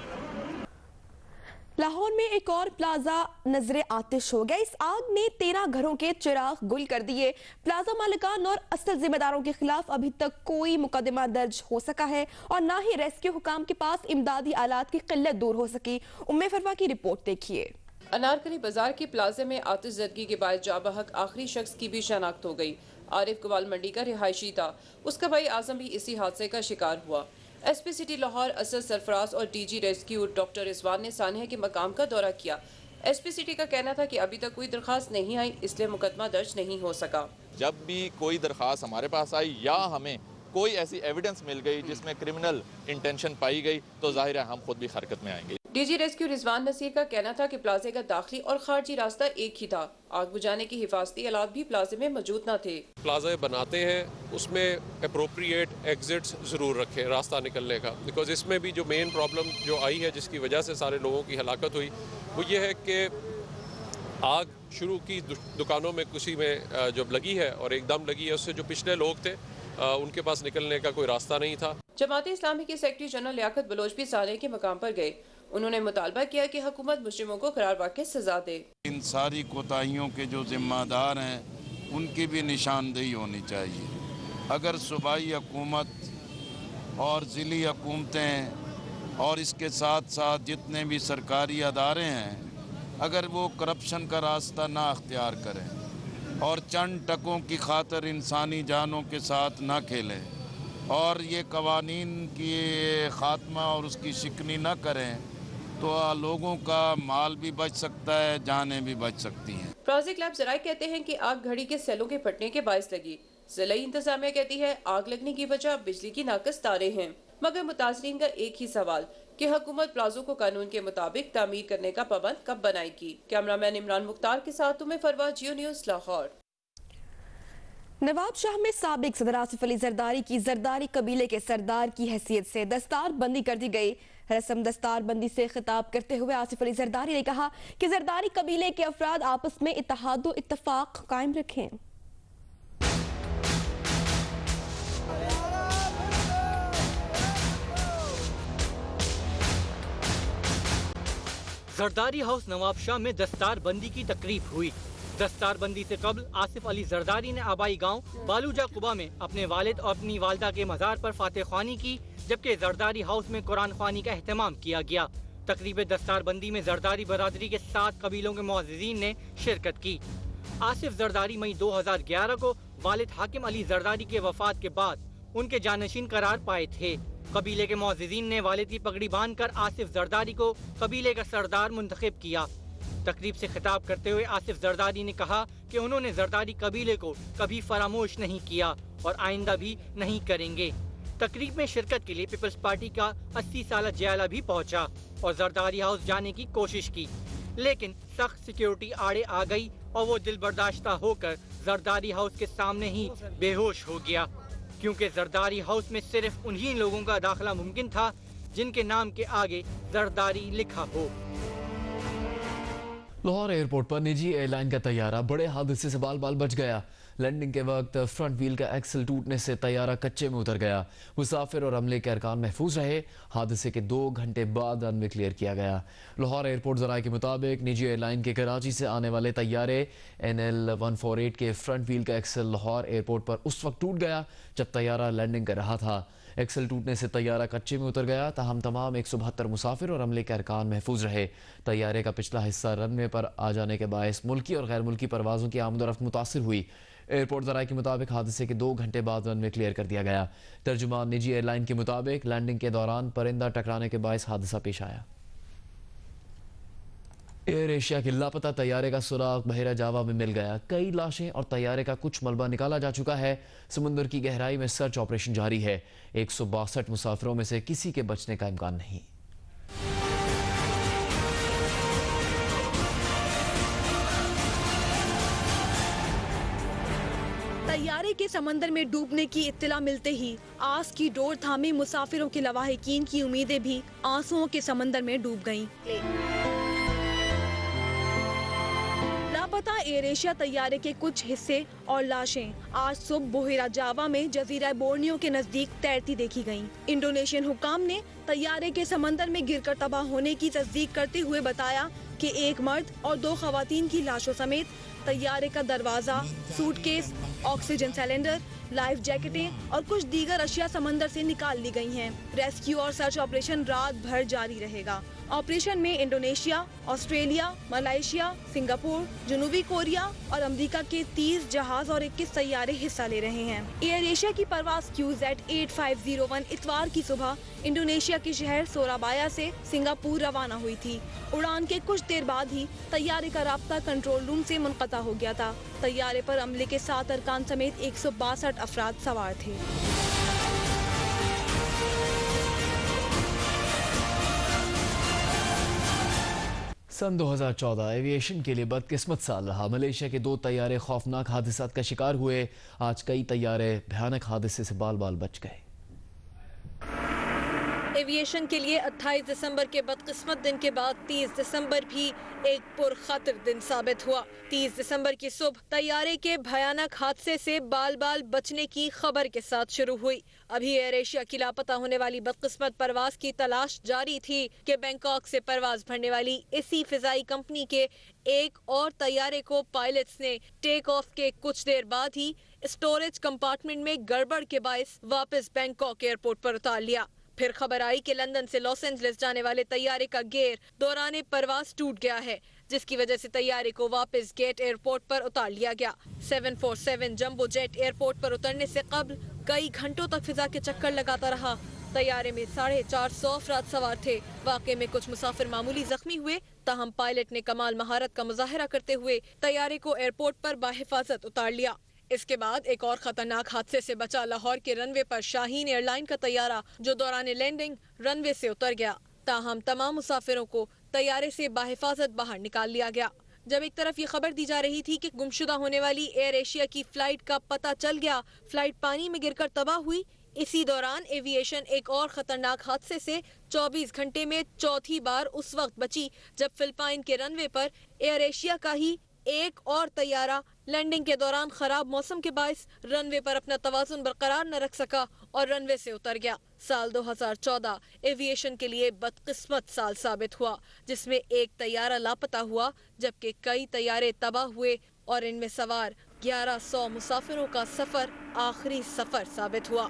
लाहौर में एक और प्लाजा नजरे आतिश हो गया। इस आग ने 13 घरों के चिराग गुल कर दिए। प्लाजा मालिकान और असल जिम्मेदारों के खिलाफ अभी तक कोई मुकदमा दर्ज हो सका है और ना ही रेस्क्यू हुकाम के पास इमदादी आलात की किल्लत दूर हो सकी। उम्मे फरवा की रिपोर्ट देखिए। अनारकली बाजार के प्लाजे में आतिशज़दगी के बाद जाबहक आखिरी शख्स की भी शनाख्त हो गई। आरिफ कबाल मंडी का रिहायशी था, उसका भाई आजम भी इसी हादसे का शिकार हुआ। एसपी सिटी लाहौर असद सरफराज और डीजी रेस्क्यू डॉक्टर रिजवान ने सानिया के मकाम का दौरा किया। एसपी सिटी का कहना था कि अभी तक कोई दरखास्त नहीं आई, इसलिए मुकदमा दर्ज नहीं हो सका। जब भी कोई दरखास्त हमारे पास आई या हमें कोई ऐसी एविडेंस मिल गई जिसमें क्रिमिनल इंटेंशन पाई गई, तो जाहिर है हम खुद भी हरकत में आएंगे। डीजी रेस्क्यू रिजवान नसीर का कहना था कि प्लाजे का दाखिली और खारजी रास्ता एक ही था। आग बुझाने की हिफाजती आलात भी प्लाजे में मौजूद न थे। प्लाजे बनाते हैं उसमें अप्रोप्रिएट एग्जिट्स ज़रूर रखें रास्ता निकलने का, बिकॉज इसमें भी जो मेन प्रॉब्लम जो आई है जिसकी वजह से सारे लोगों की हलाकत हुई वो ये है कि आग शुरू की दुकानों में किसी में जब लगी है और एकदम लगी है, उससे जो पिछले लोग थे उनके पास निकलने का कोई रास्ता नहीं था। जमात इस्लामी के सेक्रेटरी जनरल लियाकत बलोच भी सानिया के मकाम पर गए। उन्होंने मुतालबा किया कि हुकूमत मुजरिमों को करार वाक़ई सजा दे। इन सारी कोताहियों के जो जिम्मेदार हैं उनकी भी निशानदेही होनी चाहिए। अगर सूबाई हुकूमत और ज़िली हुकूमतें और इसके साथ साथ जितने भी सरकारी अदारे हैं, अगर वो करप्शन का रास्ता ना अख्तियार करें और चंद टकों की खातर इंसानी जानों के साथ ना खेलें और ये कवानीन की ख़ात्मा और उसकी शिकनी ना करें, तो लोगों का माल भी बच सकता है, जानें भी बच सकती हैं। प्रोजेक्ट लैब ज़राए कहते हैं कि आग घड़ी के सेलों के फटने के बायस लगी। ज़िलाई इंतजामिया कहती है आग लगने की वजह बिजली की नाकस तारें हैं। मगर मुतासरीन का एक ही सवाल कि हुकूमत प्लाजो को कानून के मुताबिक तामीर करने का पाबंद कब बनाएगी। कैमरामैन इमरान मुख्तार के साथ तुम्हें फरवा, जियो न्यूज़, लाहौर। नवाब शाह में साबिक सदर आसिफ अली जरदारी की जरदारी कबीले के सरदार की हैसियत से दस्तार बंदी कर दी गई। रस्म दस्तार बंदी से खिताब करते हुए आसिफ अली जरदारी ने कहा कि जरदारी कबीले के अफराद आपस में इत्तेहाद व इत्तफाक कायम रखें। जरदारी हाउस नवाब शाह में दस्तार बंदी की तकरीब हुई। दस्तार बंदी से कबल आसिफ अली जरदारी ने आबाई गांव बालूजा कुबा में अपने वालिद और अपनी वालदा के मज़ार पर फातह ख्वानी की, जबकि जरदारी हाउस में कुरान ख्वानी का एहतमाम किया गया। तकरीब दस्तार बंदी में जरदारी बरादरी के 7 कबीलों के मुअज़्ज़िज़ीन ने शिरकत की। आसिफ जरदारी मई 2011 को वालिद हाकिम अली जरदारी के वफात के बाद उनके जानशीन करार पाए थे। कबीले के मुअज़्ज़िज़ीन ने वालिद की पगड़ी बांधकर आसिफ जरदारी को कबीले का सरदार मुंतखब किया। तकरीब से खिताब करते हुए आसिफ जरदारी ने कहा कि उन्होंने जरदारी कबीले को कभी फरामोश नहीं किया और आइंदा भी नहीं करेंगे। तकरीब में शिरकत के लिए पीपल्स पार्टी का 80 साला जयाला भी पहुंचा और जरदारी हाउस जाने की कोशिश की, लेकिन सख्त सिक्योरिटी आड़े आ गई और वो दिल बर्दाश्ता होकर जरदारी हाउस के सामने ही बेहोश हो गया, क्योंकि जरदारी हाउस में सिर्फ उन्हीं लोगों का दाखिला मुमकिन था जिनके नाम के आगे जरदारी लिखा हो। लाहौर एयरपोर्ट पर निजी एयरलाइन का तैयारा बड़े हादसे से बाल बाल बच गया। लैंडिंग के वक्त फ्रंट व्हील का एक्सल टूटने से तैयारा कच्चे में उतर गया। मुसाफिर और अमले के अरकान महफूज रहे। हादसे के 2 घंटे बाद रनवे क्लियर किया गया। लाहौर एयरपोर्ट ज़राए के मुताबिक निजी एयरलाइन के कराची से आने वाले तैयारे NL 148 के फ्रंट व्हील का एक्सल लाहौर एयरपोर्ट पर उस वक्त टूट गया जब तैयारा लैंडिंग कर रहा था। एक्सल टूटने से तैयारा कच्चे में उतर गया। ताहम तमाम 172 मुसाफिर और अमले के अरकान महफूज रहे। तैयारे का पिछला हिस्सा रनवे पर आ जाने के बायस मुल्की और गैर मुल्की परवाज़ों की आमदोरफ्त मुतासिर हुई। एयरपोर्ट ज़राए के मुताबिक हादसे के 2 घंटे बाद रनवे क्लियर कर दिया गया। तर्जुमान निजी एयरलाइन के मुताबिक लैंडिंग के दौरान परिंदा टकराने के बायस हादसा पेश आया। एयर एशिया के लापता तैयारे का सुराग बहरा जावा में मिल गया। कई लाशें और तैयारे का कुछ मलबा निकाला जा चुका है। समुद्र की गहराई में सर्च ऑपरेशन जारी है। 162 मुसाफिरों में से किसी के बचने का इम्कान नहीं। तैयारे के समंदर में डूबने की इत्तला मिलते ही आस की डोर थामे मुसाफिरों के लवाहिकीन की उम्मीदें भी आंसुओं के समंदर में डूब गईं। लापता एयर एशिया तैयारे के कुछ हिस्से और लाशें आज सुबह बहरा जावा में जजीरा बोर्नियो के नजदीक तैरती देखी गईं। इंडोनेशियन हुकाम ने तैयारे के समंदर में गिरकर तबाह होने की तस्दीक करते हुए बताया कि एक मर्द और 2 खवातीन की लाशों समेत तैयारे का दरवाजा, सूटकेस, ऑक्सीजन सिलेंडर, लाइफ जैकेटें और कुछ दीगर अशिया समंदर से निकाल ली गई हैं। रेस्क्यू और सर्च ऑपरेशन रात भर जारी रहेगा। ऑपरेशन में इंडोनेशिया, ऑस्ट्रेलिया, मलेशिया, सिंगापुर, जनूबी कोरिया और अमेरिका के 30 जहाज और 21 तैयारे हिस्सा ले रहे हैं। एयर एशिया की परवाज QZ8501 इतवार की सुबह इंडोनेशिया के शहर सोराबाया से सिंगापुर रवाना हुई थी। उड़ान के कुछ देर बाद ही तैयारे का राब्ता कंट्रोल रूम से मुनक़ता हो गया था। तैयारे पर अमले के 7 अरकान समेत 162 अफराद सवार थे। सन 2014 एविएशन के लिए बदकिस्मत साल रहा। मलेशिया के 2 तैयारे खौफनाक हादसात का शिकार हुए। आज कई तैयारे भयानक हादसे से बाल बाल बच गए। एविएशन के लिए 28 दिसंबर के बदकिस्मत दिन के बाद 30 दिसंबर भी एक पुरखतर दिन साबित हुआ। 30 दिसंबर की सुबह तैयारे के भयानक हादसे से बाल बाल बचने की खबर के साथ शुरू हुई। अभी एयर एशिया की लापता होने वाली बदकिस्मत परवाज की तलाश जारी थी कि बैंकॉक से परवाज भरने वाली इसी फिजाई कंपनी के एक और तैयारे को पायलट्स ने टेक ऑफ के कुछ देर बाद ही स्टोरेज कंपार्टमेंट में गड़बड़ के बायस वापस बैंकॉक एयरपोर्ट पर उतार लिया। फिर खबर आई कि लंदन से लॉस एंजलिस जाने वाले तैयारे का गेयर दौरान परवाज टूट गया है, जिसकी वजह से तैयारे को वापस गेट एयरपोर्ट पर उतार लिया गया। 747 जंबो जेट एयरपोर्ट पर उतरने से कबल कई घंटों तक फिजा के चक्कर लगाता रहा। तैयारे में 450 अफराद सवार थे। वाकये में कुछ मुसाफिर मामूली जख्मी हुए, ताहम पायलट ने कमाल महारत का मुजाहरा करते हुए तैयारे को एयरपोर्ट पर बाहिफाजत उतार लिया। इसके बाद एक और खतरनाक हादसे से बचा लाहौर के रनवे पर शाहीन एयरलाइन का तैयारा, जो दौरान लैंडिंग रनवे से उतर गया। ताहम तमाम मुसाफिरों को तैयारे से बाहिफाजत बाहर निकाल लिया गया। जब एक तरफ ये खबर दी जा रही थी कि गुमशुदा होने वाली एयर एशिया की फ्लाइट का पता चल गया, फ्लाइट पानी में गिरकर तबाह हुई, इसी दौरान एविएशन एक और खतरनाक हादसे से 24 घंटे में चौथी बार उस वक्त बची जब फिलिपाइन के रनवे पर एयर एशिया का ही एक और तैयारा लैंडिंग के दौरान खराब मौसम के बायस रनवे पर अपना तवाजुन बरकरार न रख सका और रनवे से उतर गया। साल 2014 एविएशन के लिए बदकिस्मत साल साबित हुआ, जिसमें एक तैयारा लापता हुआ जबकि कई तैयारे तबाह हुए और इनमें सवार 1100 मुसाफिरों का सफर आखिरी सफर साबित हुआ।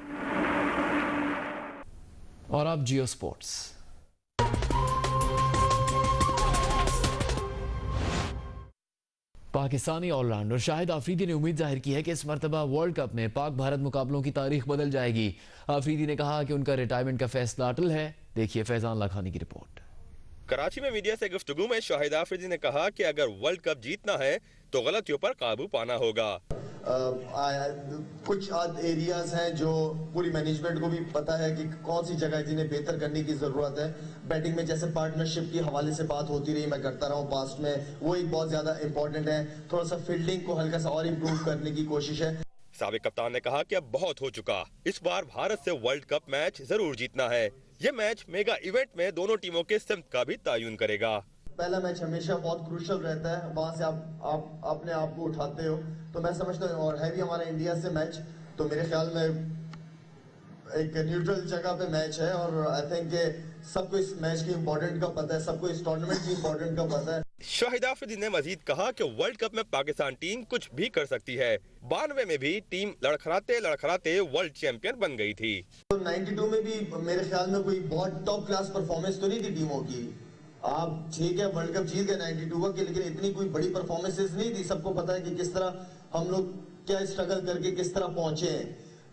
और अब जियो स्पोर्ट्स। पाकिस्तानी ऑलराउंडर शाहिद आफरीदी ने उम्मीद जाहिर की है कि इस मरतबा वर्ल्ड कप में पाक भारत मुकाबलों की तारीख बदल जाएगी। आफरीदी ने कहा कि उनका रिटायरमेंट का फैसला अटल है। देखिए फैजान लाखानी की रिपोर्ट। कराची में मीडिया से गुफ्तगू में शाहिद आफरीदी ने कहा कि अगर वर्ल्ड कप जीतना है तो गलतियों पर काबू पाना होगा। कुछ एरियाज हैं जो पूरी मैनेजमेंट को भी पता है कि कौन सी जगह जिन्हें बेहतर करने की जरूरत है। बैटिंग में जैसे पार्टनरशिप की हवाले से बात होती रही, मैं करता रहा हूँ पास्ट में, वो एक बहुत ज्यादा इंपॉर्टेंट है। थोड़ा सा फील्डिंग को हल्का सा और इम्प्रूव करने की कोशिश है। साबिक कप्तान ने कहा कि अब बहुत हो चुका, इस बार भारत से वर्ल्ड कप मैच जरूर जीतना है। ये मैच मेगा इवेंट में दोनों टीमों के सिमत का भी तयन करेगा। पहला मैच हमेशा बहुत क्रूशल रहता है, वहां से आप अपने आप को उठाते हो, तो मैं समझता हूँ, और है भी हमारा इंडिया से मैच, तो मेरे ख्याल में एक न्यूट्रल जगह पे मैच है और आई थिंक सबको इस मैच की इम्पोर्टेंट का पता है, सबको इस टूर्नामेंट की इम्पोर्टेंट का पता है। शाहिद आफरीदी ने मजीद कहा कि वर्ल्ड कप में पाकिस्तान टीम कुछ भी कर सकती है। 92 में भी टीम लड़खड़ाते वर्ल्ड चैंपियन बन गई थी। तो 92 में भी मेरे ख्याल में कोई बहुत टॉप क्लास परफॉर्मेंस तो नहीं थी टीमों की। आप ठीक है वर्ल्ड कप जीत गए 92 का, लेकिन इतनी कोई बड़ी परफॉर्मेंसेस नहीं थी। सबको पता है कि किस तरह हम लोग क्या स्ट्रगल करके किस तरह पहुंचे हैं।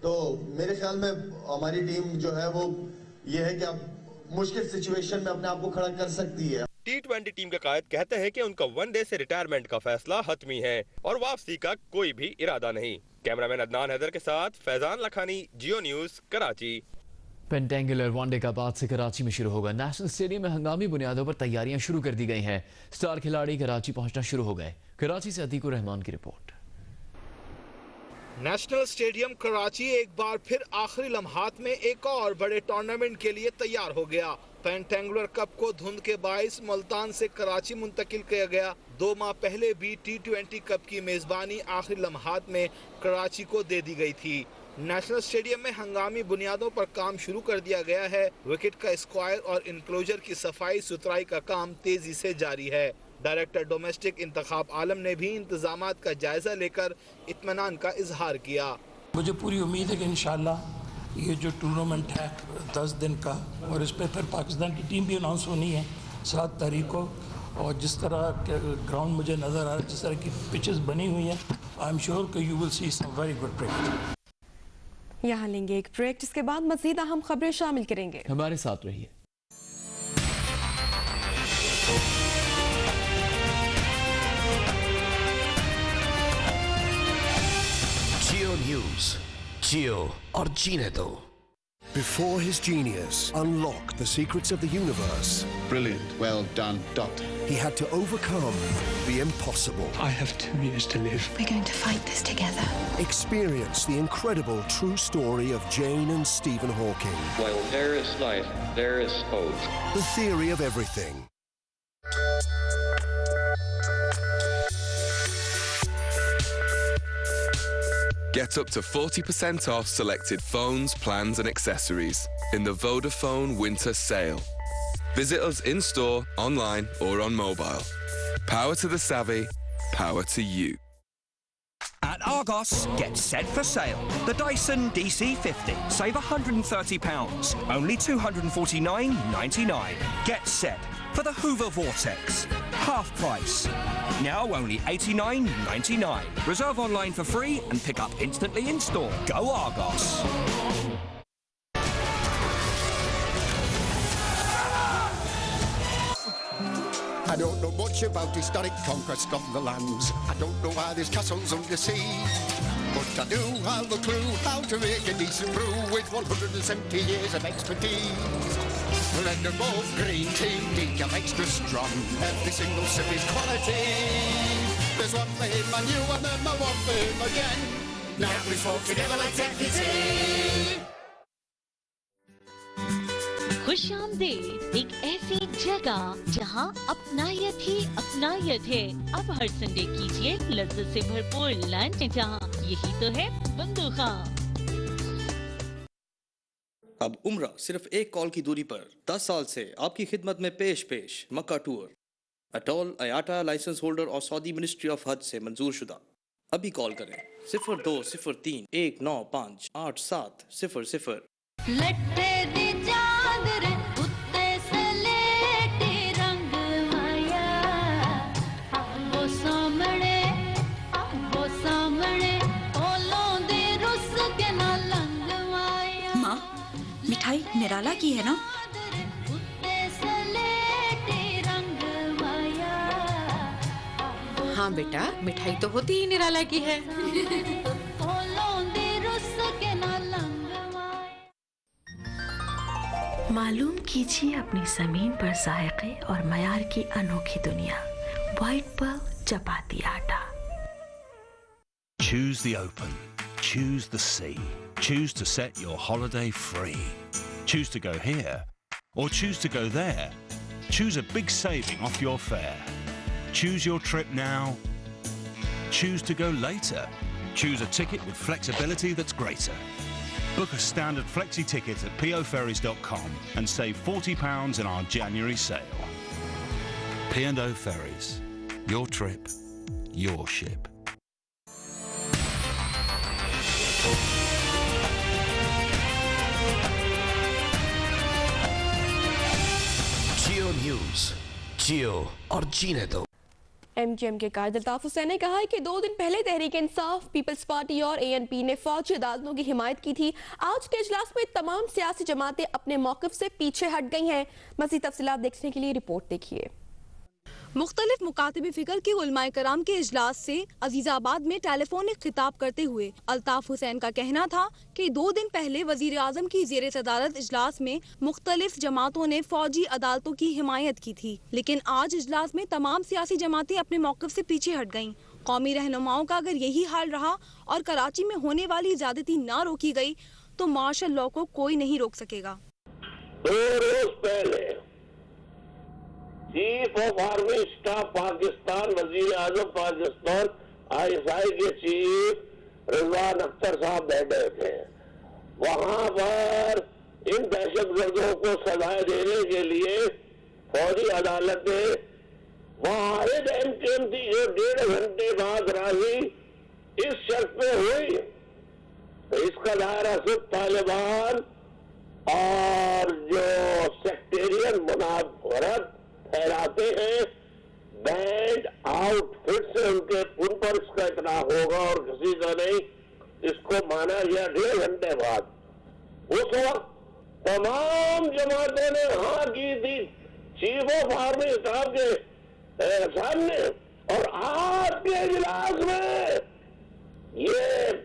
तो मेरे ख्याल में हमारी टीम जो है वो ये है कि अब मुश्किल सिचुएशन में अपने आप को खड़ा कर सकती है। T20 टीम के कायद कहते हैं कि उनका वनडे से रिटायरमेंट का फैसला हतमी है और वापसी का कोई भी इरादा नहीं। कैमरामैन अदनान हैदर के साथ फैजान लखानी, जियो न्यूज, कराची। पेंटेंगुलर वनडे का बाद से कराची में शुरू होगा। नेशनल स्टेडियम में हंगामी बुनियादों पर तैयारियां शुरू कर दी गई हैं। स्टार खिलाड़ी कराची पहुंचना शुरू हो गए। कराची से अतीकुर रहमान की रिपोर्ट। नेशनल स्टेडियम कराची एक बार फिर आखिरी लम्हात में एक और बड़े टूर्नामेंट के लिए तैयार हो गया। पेंटेंगुलर कप को धुंध के बाइस मुल्तान से कराची मुंतकिल किया गया। 2 माह पहले भी T20 कप की मेजबानी आखिरी लम्हात में कराची को दे दी गई थी। नेशनल स्टेडियम में हंगामी बुनियादों पर काम शुरू कर दिया गया है। विकेट का स्क्वायर और इनक्लोजर की सफाई सुथराई का काम तेजी से जारी है। डायरेक्टर डोमेस्टिक इंतखाब आलम ने भी इंतजामात का जायजा लेकर इत्मीनान का इजहार किया। मुझे पूरी उम्मीद है कि इंशाल्लाह ये जो टूर्नामेंट है 10 दिन का, और इस पर फिर पाकिस्तान की टीम भी अनाउंस होनी है 7 तारीख को, और जिस तरह के ग्राउंड मुझे नज़र आ रहा है, जिस तरह की पिचेस बनी हुई हैं, आई एम श्योर कि you will see some very good cricket. यहाँ लेंगे एक ब्रेक, जिसके बाद मज़ीद अहम खबरें शामिल करेंगे। हमारे साथ रहिए। Geo News, Geo और जीने दो। Before his genius unlocked the secrets of the universe. Brilliant. Well done, Doctor. He had to overcome the impossible. I have 2 years to live. We're going to fight this together. Experience the incredible true story of Jane and Stephen Hawking. While there is life, there is hope. The theory of everything. Get up to 40% off selected phones, plans and accessories in the Vodafone Winter Sale. Visit us in-store, online or on mobile. Power to the savvy, power to you. At Argos, get set for sale. The Dyson DC50. Save £130. Only £249.99. Get set for the Hoover Vortex. Half price. Now only £89.99. Reserve online for free and pick up instantly in store. Go Argos. I don't know much about historic conquest of the lands. I don't know why there's castles under sea. But I do have a clue how to make a decent brew with 170 years of expertise. Let them both green tea, decaf extra strong. Every single sip is quality. There's one for him and you, and then one for him again. Now we smoke together like deputy. खुशामदीद, एक ऐसी जगह जहां अपनायत ही अपनायत है। अब हर Sunday कीजिए लज्जत से भरपूर लंच, जहां यही तो है बंदूखा। अब उम्रा सिर्फ एक कॉल की दूरी पर 10 साल से आपकी खिदमत में पेश मक्का टूर। अटोल अयाटा लाइसेंस होल्डर और सऊदी मिनिस्ट्री ऑफ हज से मंजूर शुदा। अभी कॉल करें 0203198700। लट्टे दी चादर उत्ते सलेटी रंग माया, वो सामने ओलों दे रुस के ना लंग माया। माँ, मिठाई निराला की है ना? हाँ बेटा, मिठाई तो होती ही निराला की है। मालूम कीजिए अपनी जमीन पर जायके और मयार की अनोखी दुनिया। व्हाइट पर्ल चपाती आटा। Choose the open. Choose the sea. Choose to set your holiday free. Choose to go here or choose to go there. Choose a big saving off your fare. Choose your trip now. Choose to go later. Choose a ticket with flexibility that's greater. Book a standard flexi ticket at poferries.com and save £40 in our January sale. P&O Ferries. Your trip, your ship. Geo news, जियो और जीने दो। MQM के कायद अल्ताफ हुसैन ने कहा है कि 2 दिन पहले तहरीक इंसाफ, पीपल्स पार्टी और एएनपी ने फौजी अदालतों की हिमायत की थी। आज के इजलास में तमाम सियासी जमातें अपने मौक़िफ़ से पीछे हट गई हैं। मज़ीद तफसीलात देखने के लिए रिपोर्ट देखिए। मुख्तलिफ मुकातिब फिक्र के उलमाए कराम के इजलास से अजीजाबाद में टेलीफोनिक खिताब करते हुए अल्ताफ हुसैन का कहना था कि 2 दिन पहले वजीर आजम की ज़ेरे सदारत इजलास में मुख्तलिफ जमातों ने फौजी अदालतों की हिमायत की थी, लेकिन आज इजलास में तमाम सियासी जमातें अपने मौक़िफ़ से पीछे हट गयीं। कौमी रहनुमाओं का अगर यही हाल रहा और कराची में होने वाली ज़्यादती न रोकी गई तो मार्शल लॉ को कोई नहीं रोक सकेगा। 2 रोज पहले chief of army staff Pakistan, वजीर आजम पाकिस्तान, ISI के चीफ रिजवान अख्तर साहब बैठे थे। वहां पर इन दहशतगर्दों को सजाएं देने के लिए फौजी अदालत ने वाहिद एमकेएम की 1.5 घंटे बाद राजी इस शर्त पे हुई तो इसका दायरा सिर्फ तालिबान और जो सेक्टेरियन मुनाफरत फैलाते हैं बैंड आउटफिट से उन पर इसका इतना होगा और किसी का नहीं, इसको माना गया 1.5 घंटे बाद। उस वक्त तमाम जमातों ने हाँ की थी चीफ ऑफ आर्मी स्टाफ के सामने, और आज के इजलास में ये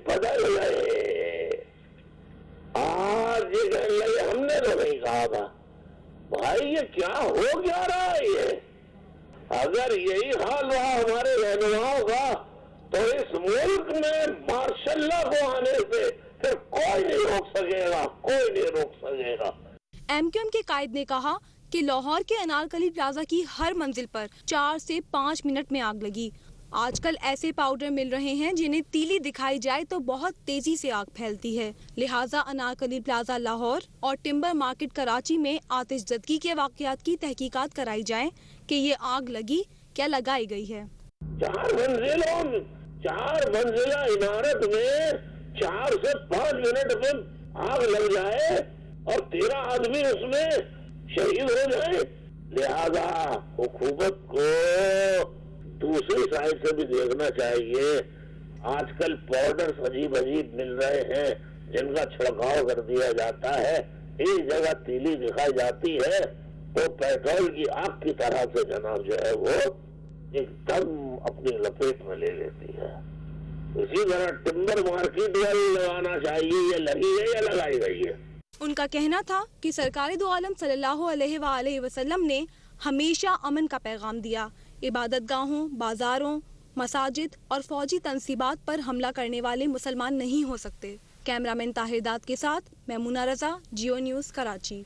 बदल गए। आज ये कहने लगे हमने तो नहीं कहा था। भाई ये क्या हो क्या रहा है ये? अगर यही हाल रहा हमारे रहनुमाओं का तो इस मुल्क में मार्शल लॉ को आने से फिर कोई नहीं रोक सकेगा, कोई नहीं रोक सकेगा। एमक्यूएम के कायद ने कहा कि लाहौर के अनारकली प्लाजा की हर मंजिल पर 4 से 5 मिनट में आग लगी। आजकल ऐसे पाउडर मिल रहे हैं जिन्हें तीली दिखाई जाए तो बहुत तेजी से आग फैलती है। लिहाजा अनारकली प्लाजा लाहौर और टिम्बर मार्केट कराची में आतिशज़दगी के वाक़यात की तहकीकात कराई जाए कि ये आग लगी क्या लगाई गई है। 4 मंजिला इमारत में 4 से 5 मिनट में आग लग जाए और 13 आदमी उसमें शहीद हो जाए। लिहाजा हुकूमत को दूसरी साइड से भी देखना चाहिए। आजकल पाउडर अजीब अजीब मिल रहे हैं जिनका छिड़काव कर दिया जाता है। एक जगह तीली दिखाई जाती है तो पेट्रोल की आग की तरह से जनाब जो है वो एकदम अपनी लपेट में ले लेती है। इसी तरह टिम्बर मार्केट वाली लगाना चाहिए, ये लगी है या लगाई गई है। उनका कहना था कि सरकार दो आलम सल्लल्लाहु अलैहि वसल्लम ने हमेशा अमन का पैगाम दिया। इबादतगाहों, बाजारों, मसाजिद और फौजी तंसीबात पर हमला करने वाले मुसलमान नहीं हो सकते। कैमरामैन ताहिर दाद के साथ मैमुना रजा, जियो न्यूज़, कराची।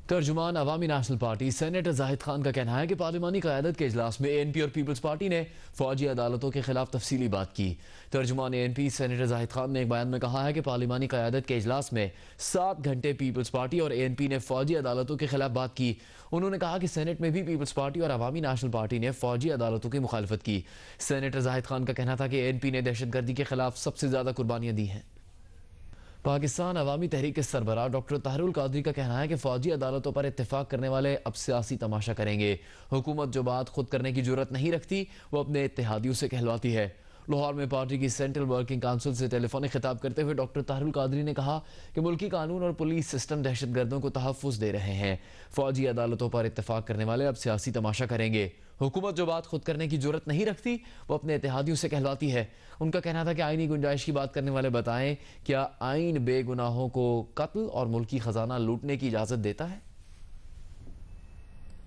तर्जुमान Awami national party senator Zahid Khan का कहना है कि पार्लिमानी क़यादत के इजलास में ANP और पीपल्स पार्टी ने फौजी अदालतों के खिलाफ तफसीली बात की। तर्जुमान ANP सेनेटर जाहिद खान ने एक बयान में कहा है कि पार्लिमानी क़यादत के इजलास में 7 घंटे पीपल्स पार्टी और ANP ने फौजी अदालतों के खिलाफ बात की। उन्होंने कहा कि सेनेट में भी पीपल्स पार्टी और अवामी नेशनल पार्टी ने फौजी अदालतों की मुखालफत की। सेनेटर जाहिद खान का कहना था कि ANP ने दहशतगर्दी के खिलाफ सबसे ज्यादा कुर्बानियां दी हैं। पाकिस्तान अवामी तहरीक के सरबराह डॉक्टर ताहिरुल कादरी का कहना है कि फौजी अदालतों पर इत्तेफाक करने वाले अब सियासी तमाशा करेंगे। हुकूमत जो बात खुद करने की जरूरत नहीं रखती वो अपने इत्तेहादियों से कहलवाती है। लाहौर में पार्टी की सेंट्रल वर्किंग काउंसिल से टेलीफोनिक खिताब करते हुए डॉक्टर ताहिरुल कादरी ने कहा कि मुल्की कानून और पुलिस सिस्टम दहशतगर्दों को तहफ़्फ़ुज़ दे रहे हैं। फौजी अदालतों पर इत्तेफाक करने वाले अब सियासी तमाशा करेंगे। हुकूमत जो बात खुद करने की जरूरत नहीं रखती वो अपने इत्तेहादियों से कहलवाती है। उनका कहना था कि आईनी गुंजाइश की बात करने वाले बताएं, क्या आइन बेगुनाहों को कत्ल और मुल्की खजाना लूटने की इजाजत देता है?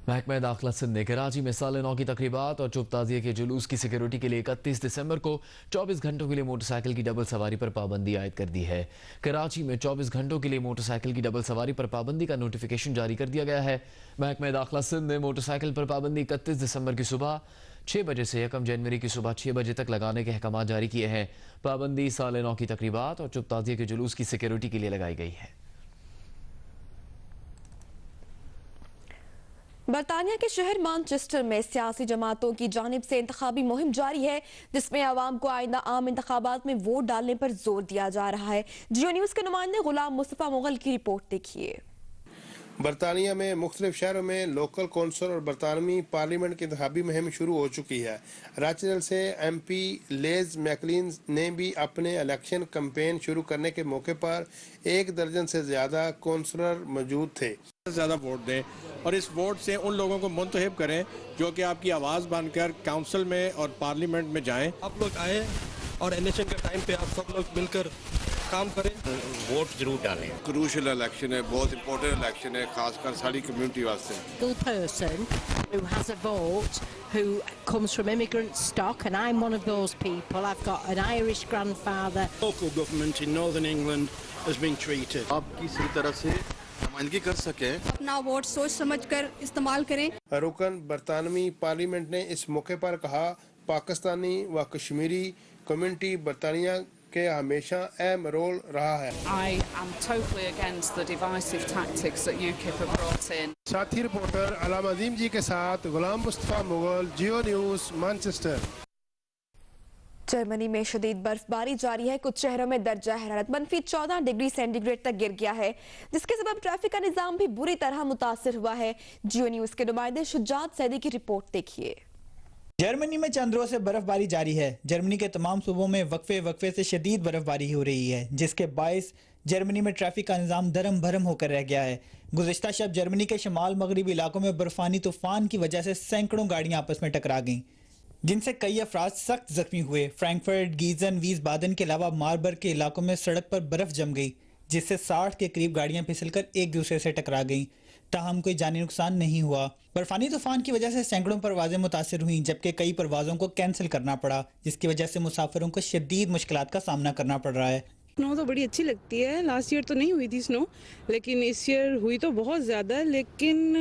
महकमा दाखिला सिंध ने कराची में साल 9 की तकरीबात और चुप ताज़िये के जुलूस की सिक्योरिटी के लिए 31 दिसंबर को 24 घंटों के लिए मोटरसाइकिल की डबल सवारी पर पाबंदी आयद कर दी है। कराची में 24 घंटों के लिए मोटरसाइकिल की डबल सवारी पर पाबंदी का नोटिफिकेशन जारी कर दिया गया है। महकमा दाखिला सिंध ने मोटरसाइकिल पर पाबंदी 31 दिसंबर की सुबह 6 बजे से 1 जनवरी की सुबह 6 बजे तक लगाने के अहकाम जारी किए हैं। पाबंदी साल 9 की तकरीबात और चुप ताज़िये के जुलूस की सिक्योरिटी के लिए लगाई गई है। बरतानिया के शहर मैनचेस्टर में सियासी जमातों की जानिब से इंतखाबी मुहिम जारी है, जिसमें आवाम को आइंदा आम इंतखाबात में वोट डालने पर जोर दिया जा रहा है। जियो न्यूज़ के नुमाइंदे गुलाम मुस्तफ़ा मुगल की रिपोर्ट देखिए। बरतानिया में मुख्तलिफ शहरों में लोकल कौंसिल और बरतानवी पार्लियामेंट की इंतखाबी मुहिम शुरू हो चुकी है। राचेल से MP लेज मैकलिन ने भी अपने इलेक्शन कैंपेन शुरू करने के मौके पर 1 दर्जन से ज़्यादा कौंसलर मौजूद थे। ज़्यादा वोट दें और इस वोट से उन लोगों को मुंतखब करें जो कि आपकी आवाज़ बनकर काउंसिल में और पार्लियामेंट में जाएं। आप लोग आए और इलेक्शन के टाइम पे आप सब लोग मिलकर काम करें, वोट जरूर डालें। क्रूशियल इलेक्शन है, बहुत इंपॉर्टेंट इलेक्शन है, खासकर सारी कम्युनिटी वास्ते। Good person who has a vote, who comes from immigrant stock, and I'm one of those people. I've got an Irish grandfather. Local government in Northern England has been treated. आप किसी तरह से नुमाइंदगी कर सकें, अपना vote सोच समझ कर इस्तेमाल करें। रुकन बरतानवी पार्लियामेंट ने इस मौके पर कहा, पाकिस्तानी व कश्मीरी कम्युनिटी बरतानिया के हमेशा अहम रोल रहा है। I am totally against the divisive tactics that UKIP have brought in. साथी रिपोर्टर अलाम अजीम जी के साथ गुलाम मुस्तफा मुगल, जियो न्यूज़, मैनचेस्टर। जर्मनी में शदीद बर्फबारी जारी है। कुछ शहरों में दर्जा हरारत -14 डिग्री सेंटीग्रेड तक गिर गया है, जिसके सबब ट्रैफिक का निजाम भी बुरी तरह मुतासिर हुआ है। जियो न्यूज़ के नुमाइंदे शुजात सैदी की रिपोर्ट देखिए। जर्मनी में चंद रोज से बर्फबारी जारी है। जर्मनी के तमाम सूबों में वक्फे से शदीद बर्फबारी हो रही है, जिसके बायस जर्मनी में ट्रैफिक का निजाम दरम भरम होकर रह गया है। गुज़िश्ता शब जर्मनी के शमाल मगरबी इलाकों में बर्फानी तूफान की वजह से सैकड़ों गाड़ियां आपस में टकरा गईं, जिनसे कई अफराद सख्त जख्मी हुए। फ्रैंकफर्ट, गीजन, वीसबादन के अलावा मारबर्ग के इलाकों में सड़क पर बर्फ जम गई, जिससे 60 के करीब गाड़ियां फिसलकर एक दूसरे से टकरा गईं। ताहम कोई जानी नुकसान नहीं हुआ। बर्फानी तूफान की वजह से सैकड़ों परवाजें मुतासिर हुई, जबकि कई परवाजों को कैंसिल करना पड़ा, जिसकी वजह से मुसाफिरों को शदीद मुश्किलात का सामना करना पड़ रहा है। स्नो तो बड़ी अच्छी लगती है। लास्ट ईयर तो नहीं हुई थी स्नो, लेकिन इस ईयर हुई तो बहुत ज़्यादा। लेकिन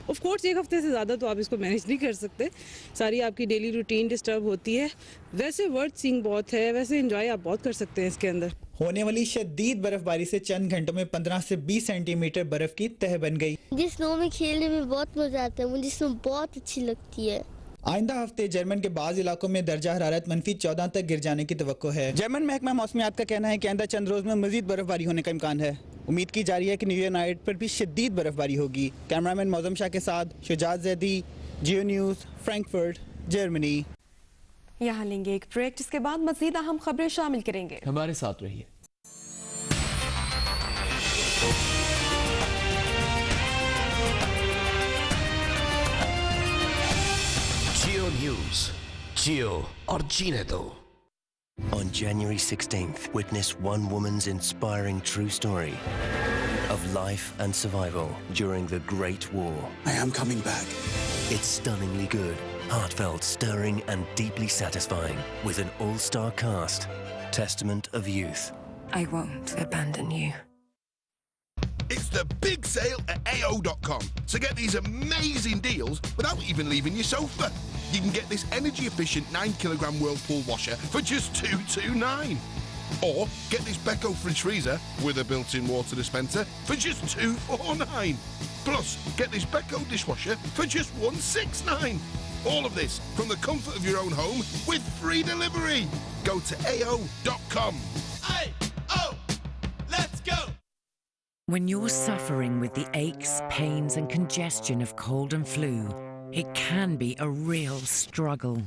ऑफ कोर्स एक हफ्ते से ज़्यादा तो आप इसको मैनेज नहीं कर सकते, सारी आपकी डेली रूटीन डिस्टर्ब होती है। वैसे वर्थ सीइंग बहुत है, वैसे एंजॉय आप बहुत कर सकते हैं इसके अंदर। होने वाली शदीद बर्फबारी से चंद घंटों में 15 से 20 सेंटीमीटर बर्फ की तह बन गई। मुझे स्नो में खेलने में बहुत मजा आता है, मुझे स्नो बहुत अच्छी लगती है। आइंदा हफ्ते जर्मन के बाज़ इलाकों में दर्जा हरारत -14 तक गिर जाने की तवक्को है। जर्मन महकमा मौसमियात का कहना है कि आइंदा चंद रोज में मजीद बर्फबारी होने का इम्कान है। उम्मीद की जा रही है कि न्यू ईयर नाइट पर भी शदीद बर्फबारी होगी। कैमरामैन मौजम शाह के साथ शुजात जैदी, जियो न्यूज़, फ्रैंकफर्ट, जर्मनी। यहाँ लेंगे एक ब्रेक, जिसके बाद मजीद अहम खबरें शामिल करेंगे। हमारे साथ रहिए। Geo News, Geo और जीने दो। On January 16th, witness one woman's inspiring true story of life and survival during the Great War. I am coming back. It's stunningly good, heartfelt, stirring and deeply satisfying with an all-star cast. Testament of youth. I won't abandon you. It's the big sale at AO.com. So get these amazing deals without even leaving your sofa. You can get this energy-efficient 9kg Whirlpool washer for just $229. Or get this Beko fridge freezer with a built-in water dispenser for just $249. Plus, get this Beko dishwasher for just $169. All of this from the comfort of your own home with free delivery. Go to AO.com. AO! Let's go! When you're suffering with the aches, pains and congestion of cold and flu, it can be a real struggle.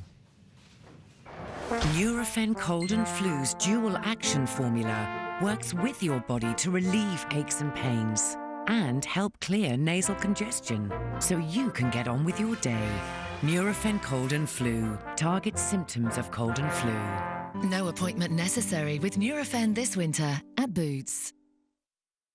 Nurofen Cold and Flu's dual action formula works with your body to relieve aches and pains and help clear nasal congestion so you can get on with your day. Nurofen Cold and Flu targets symptoms of cold and flu. No appointment necessary with Nurofen this winter at Boots.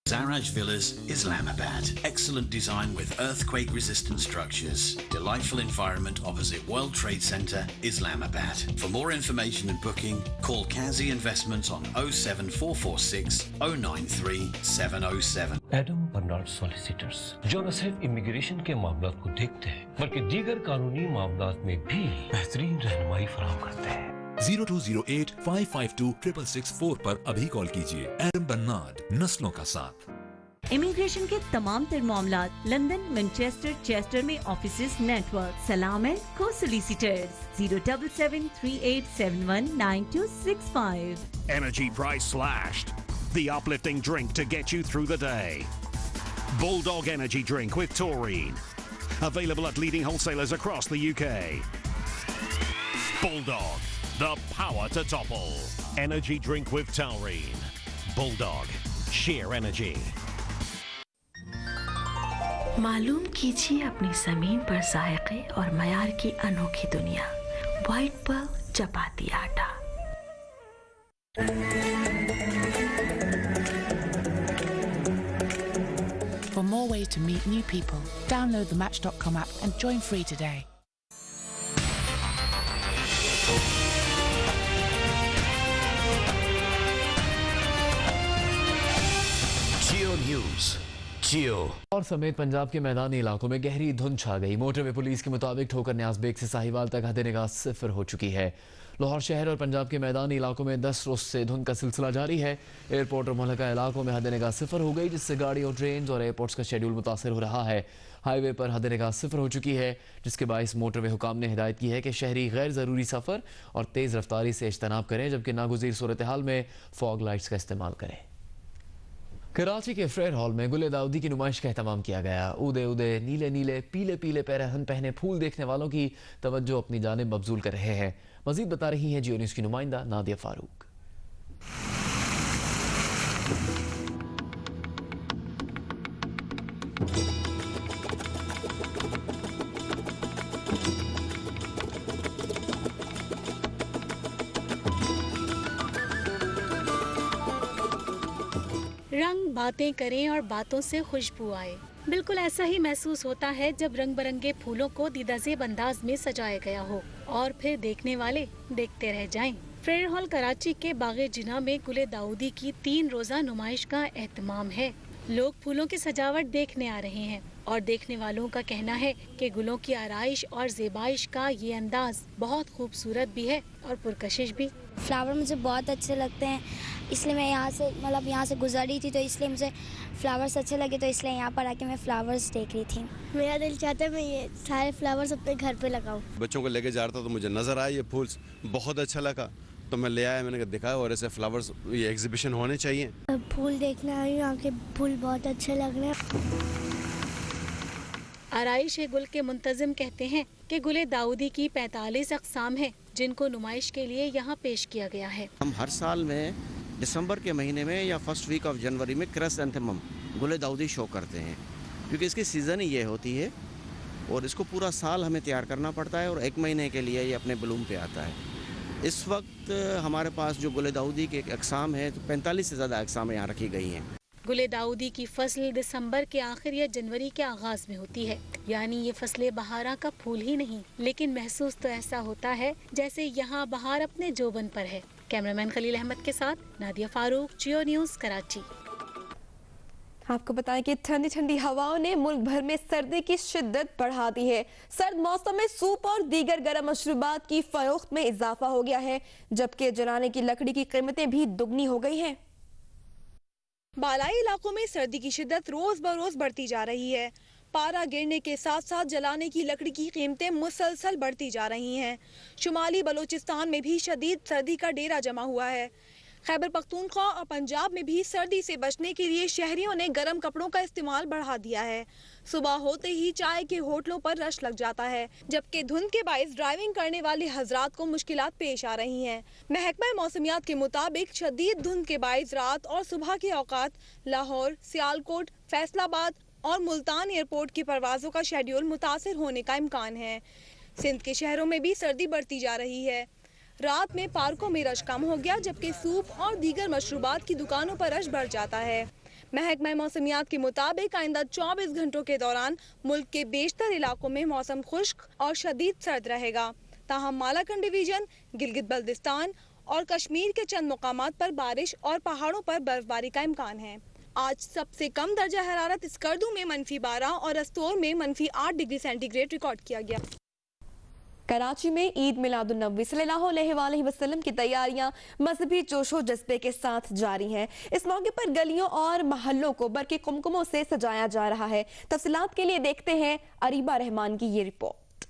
Zaraj Villas, Islamabad. Excellent design with earthquake-resistant structures. Delightful environment opposite World Trade Center, Islamabad. For more information and booking, call Kazi Investments on 07446 093 707. Adam Bernard solicitors जो न सिर्फ immigration के मामलों को देखते हैं बल्कि दीगर कानूनी मामलों में भी बेहतरीन रहनुमाई फराहम करते हैं। 0208 552 664 पर अभी कॉल कीजिए। एडम बर्नार्ड, नस्लों का साथ। इमिग्रेशन के तमाम तर मामलात लंदन, मैनचेस्टर, चेस्टर में ऑफिसेज नेटवर्क सलाम एंड को solicitors 07738719265। Energy price slashed. The uplifting drink to get you through the day. Bulldog Energy Drink with taurine. Available at leading wholesalers across the UK. Bulldog, the power to topple. Energy drink with taurine. Bulldog, sheer energy. मालूम कीजिए अपनी ज़मीन पर जायके और मयार की अनोखी दुनिया। व्हाइट पर्ल चपाती आटा। For more ways to meet new people, download the Match.com app and join free today. Geo News. Geo. और समेत पंजाब के मैदानी इलाकों में गहरी धुंध छा गई। मोटरवे पुलिस के मुताबिक ठोकर न्याज बेग से साहिवाल तक हद निगाह 0 हो चुकी है। लाहौर शहर और पंजाब के मैदानी इलाकों में 10 रोज से धुंध का सिलसिला जारी है। एयरपोर्ट और मुहल्लका इलाकों में हद निगाह 0 हो गई, जिससे गाड़ी और ट्रेन और एयरपोर्ट्स का शेड्यूल मुतासर हो रहा है। हाईवे पर हद निगाह 0 हो चुकी है, जिसके बायस मोटरवे हुकाम ने हिदायत की है कि शहरी गैर ज़रूरी सफ़र और तेज़ रफ्तारी से इज्तनाब करें, जबकि नागुज़ीर सूरत हाल में फॉग लाइट्स का इस्तेमाल करें। कराची के फ्रेयर हॉल में गुले दाऊदी की नुमाइश का एहतमाम किया गया। उदे उदे नीले नीले पीले पीले पैरहन पहने फूल देखने वालों की तवज्जो अपनी जानिब मबजूल कर रहे हैं। मजीद बता रही हैं जियो न्यूज़ की नुमाइंदा नादिया फारूक। रंग बातें करें और बातों से खुशबू आए। बिल्कुल ऐसा ही महसूस होता है जब रंग बिरंगे फूलों को दीदाज़ेब अंदाज में सजाया गया हो और फिर देखने वाले देखते रह जाएं। फ्रेयर हॉल कराची के बागे जिना में गुले दाऊदी की 3 रोजा नुमाइश का एहतमाम है। लोग फूलों की सजावट देखने आ रहे हैं और देखने वालों का कहना है कि गुलों की आराइश और ज़ेबाइश का ये अंदाज बहुत खूबसूरत भी है और पुरकशिश भी। फ्लावर मुझे बहुत अच्छे लगते हैं, इसलिए मैं यहाँ से गुजर रही थी तो इसलिए मुझे फ्लावर्स अच्छे लगे, तो इसलिए यहाँ पर आके मैं फ्लावर्स देख रही थी। मेरा दिल चाहता है मैं ये सारे फ्लावर्स अपने घर पे लगाऊं। बच्चों को लेके जा रहा था तो मुझे नज़र आया ये फूल, बहुत अच्छा लगा तो मैं ले आया, मैंने दिखाया और ऐसे फ्लावर्स ये एग्जीबिशन होने चाहिए। फूल देखने आई हूँ, यहाँ के फूल बहुत अच्छे लग रहे हैं। आराइश गुल के मुंतजिम कहते हैं कि गुले दाऊदी की 45 अक़साम हैं जिनको नुमाइश के लिए यहाँ पेश किया गया है। हम हर साल में दिसंबर के महीने में या फर्स्ट वीक ऑफ जनवरी में क्रिसैंथेमम गुले दाऊदी शो करते हैं, क्योंकि इसकी सीज़न ही ये होती है और इसको पूरा साल हमें तैयार करना पड़ता है और 1 महीने के लिए ये अपने ब्लूम पे आता है। इस वक्त हमारे पास जो गुले दाऊदी के अक़साम है तो 45 से ज़्यादा अक़साम यहाँ रखी गई हैं। गुले दाऊदी की फसल दिसंबर के आखिर या जनवरी के आगाज में होती है, यानी ये फसलें बहारा का फूल ही नहीं, लेकिन महसूस तो ऐसा होता है जैसे यहाँ बहार अपने जोबन पर है। कैमरामैन खलील अहमद के साथ नादिया फारूक, जियो न्यूज़, कराची। आपको बताएं कि ठंडी ठंडी हवाओं ने मुल्क भर में सर्दी की शिद्दत बढ़ा दी है। सर्द मौसम में सूप और दीगर गर्म मशरूबात की फरोख्त में इजाफा हो गया है, जबकि जलाने की लकड़ी की कीमतें भी दुगनी हो गई हैं। बालाई इलाकों में सर्दी की शिद्दत रोज बरोज बढ़ती जा रही है। पारा गिरने के साथ साथ जलाने की लकड़ी की कीमतें मुसलसल बढ़ती जा रही हैं। शुमाली बलूचिस्तान में भी शदीद सर्दी का डेरा जमा हुआ है। खैबर पख्तूनख्वा और पंजाब में भी सर्दी से बचने के लिए शहरियों ने गर्म कपड़ों का इस्तेमाल बढ़ा दिया है। सुबह होते ही चाय के होटलों पर रश लग जाता है, जबकि धुंध के बाइस ड्राइविंग करने वाले हजरात को मुश्किलात पेश आ रही हैं। महकमा मौसमियात के मुताबिक शदीद धुंध के बाइस रात और सुबह के औकात लाहौर, सियालकोट, फैसलाबाद और मुल्तान एयरपोर्ट की परवाजों का शेड्यूल मुतासिर होने का इम्कान है। सिंध के शहरों में भी सर्दी बढ़ती जा रही है। रात में पार्कों में रश कम हो गया, जबकि सूप और दीगर मशरूबात की दुकानों पर रश बढ़ जाता है। महकमा मौसमियात के मुताबिक आइंदा 24 घंटों के दौरान मुल्क के बेशतर इलाकों में मौसम खुश्क और शदीद सर्द रहेगा। ताहम मालाकंड डिवीजन, गिलगित बल्दिस्तान और कश्मीर के चंद मुकामात पर बारिश और पहाड़ों पर बर्फबारी का इम्कान है। आज सबसे कम दर्जा हरारत स्कर्दू में -12 और रस्तोर में -8 डिग्री सेंटीग्रेड रिकॉर्ड किया गया। कराची में ईद मिलादुन्नबी सल्लल्लाहु अलैहि वसल्लम की तैयारियां मजहबी जोशो जज्बे के साथ जारी हैं। इस मौके पर गलियों और महल्लों को बरके कुमकुमों से सजाया जा रहा है। तफसीलात के लिए देखते हैं अरीबा रहमान की ये रिपोर्ट।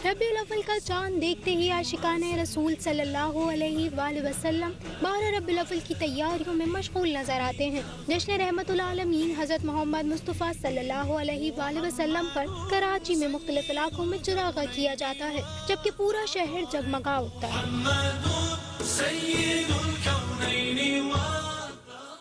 रबीउल अव्वल का चांद देखते ही आशिकाने रसूल सल्लल्लाहु अलैहि वसल्लम 12 रबीउल अव्वल की तैयारियों में मशगूल नजर आते हैं। जश्न रहमतुल आलमीन हज़रत मोहम्मद मुस्तफ़ा सल्लल्लाहु अलैहि वसल्लम पर कराची में मुख्तलिफ इलाकों में चिरागा किया जाता है, जबकि पूरा शहर जगमगा उठता है।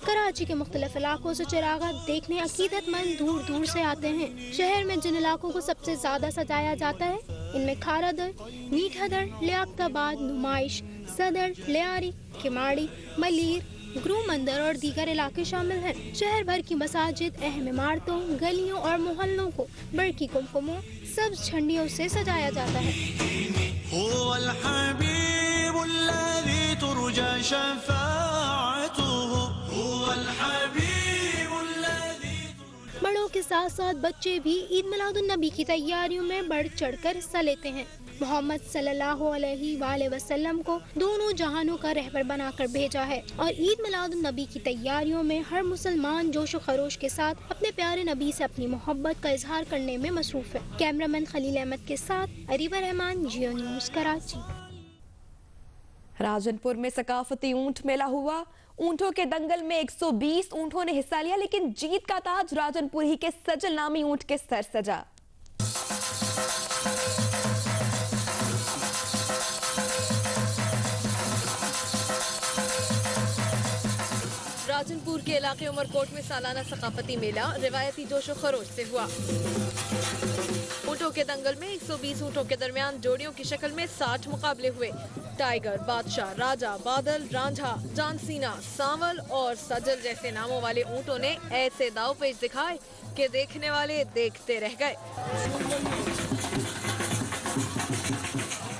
कराची के मुख्तलिफ इलाकों से चिरागा देखने अकीदतमंद दूर दूर से आते हैं। शहर में जिन इलाकों को सबसे ज्यादा सजाया जाता है, इनमें खारादर, मीठादर, लियाकताबाद, नुमाइश, सदर, लियारी, किमाड़ी, मलीर, गुरु मंदिर और दीगर इलाके शामिल हैं। शहर भर की मसाजिद, अहम इमारतों, गलियों और मोहल्लों को बरकी कुमकुमों, सब्ज झंडियों से सजाया जाता है। बड़ों के साथ साथ बच्चे भी ईद मिलादुन्नबी की तैयारियों में बढ़ चढ़कर हिस्सा लेते हैं। मोहम्मद सल्लल्लाहु अलैहि वसल्लम को दोनों जहानों का रहबर बनाकर भेजा है और ईद मिलादुन्नबी की तैयारियों में हर मुसलमान जोश व खरोश के साथ अपने प्यारे नबी से अपनी मोहब्बत का इजहार करने में मसरूफ है। कैमरामैन खलील अहमद के साथ अरीबा रहमान, जियो न्यूज़, कराची। राजनपुर में सकाफती ऊंट मेला हुआ। ऊंटों के दंगल में 120 ऊंटों ने हिस्सा लिया, लेकिन जीत का ताज राजनपुर ही के सजल नामी ऊंट के सर सजा। राजनपुर के इलाके उमरकोट में सालाना सकाफती मेला रिवायती जोशो खरोश से हुआ। ऊंटों के दंगल में 120 ऊंटों के दरमियान जोड़ियों की शक्ल में 60 मुकाबले हुए। टाइगर, बादशाह, राजा, बादल, रांझा, जानसीना, सांवल और सजल जैसे नामों वाले ऊंटों ने ऐसे दावपेच दिखाए कि देखने वाले देखते रह गए।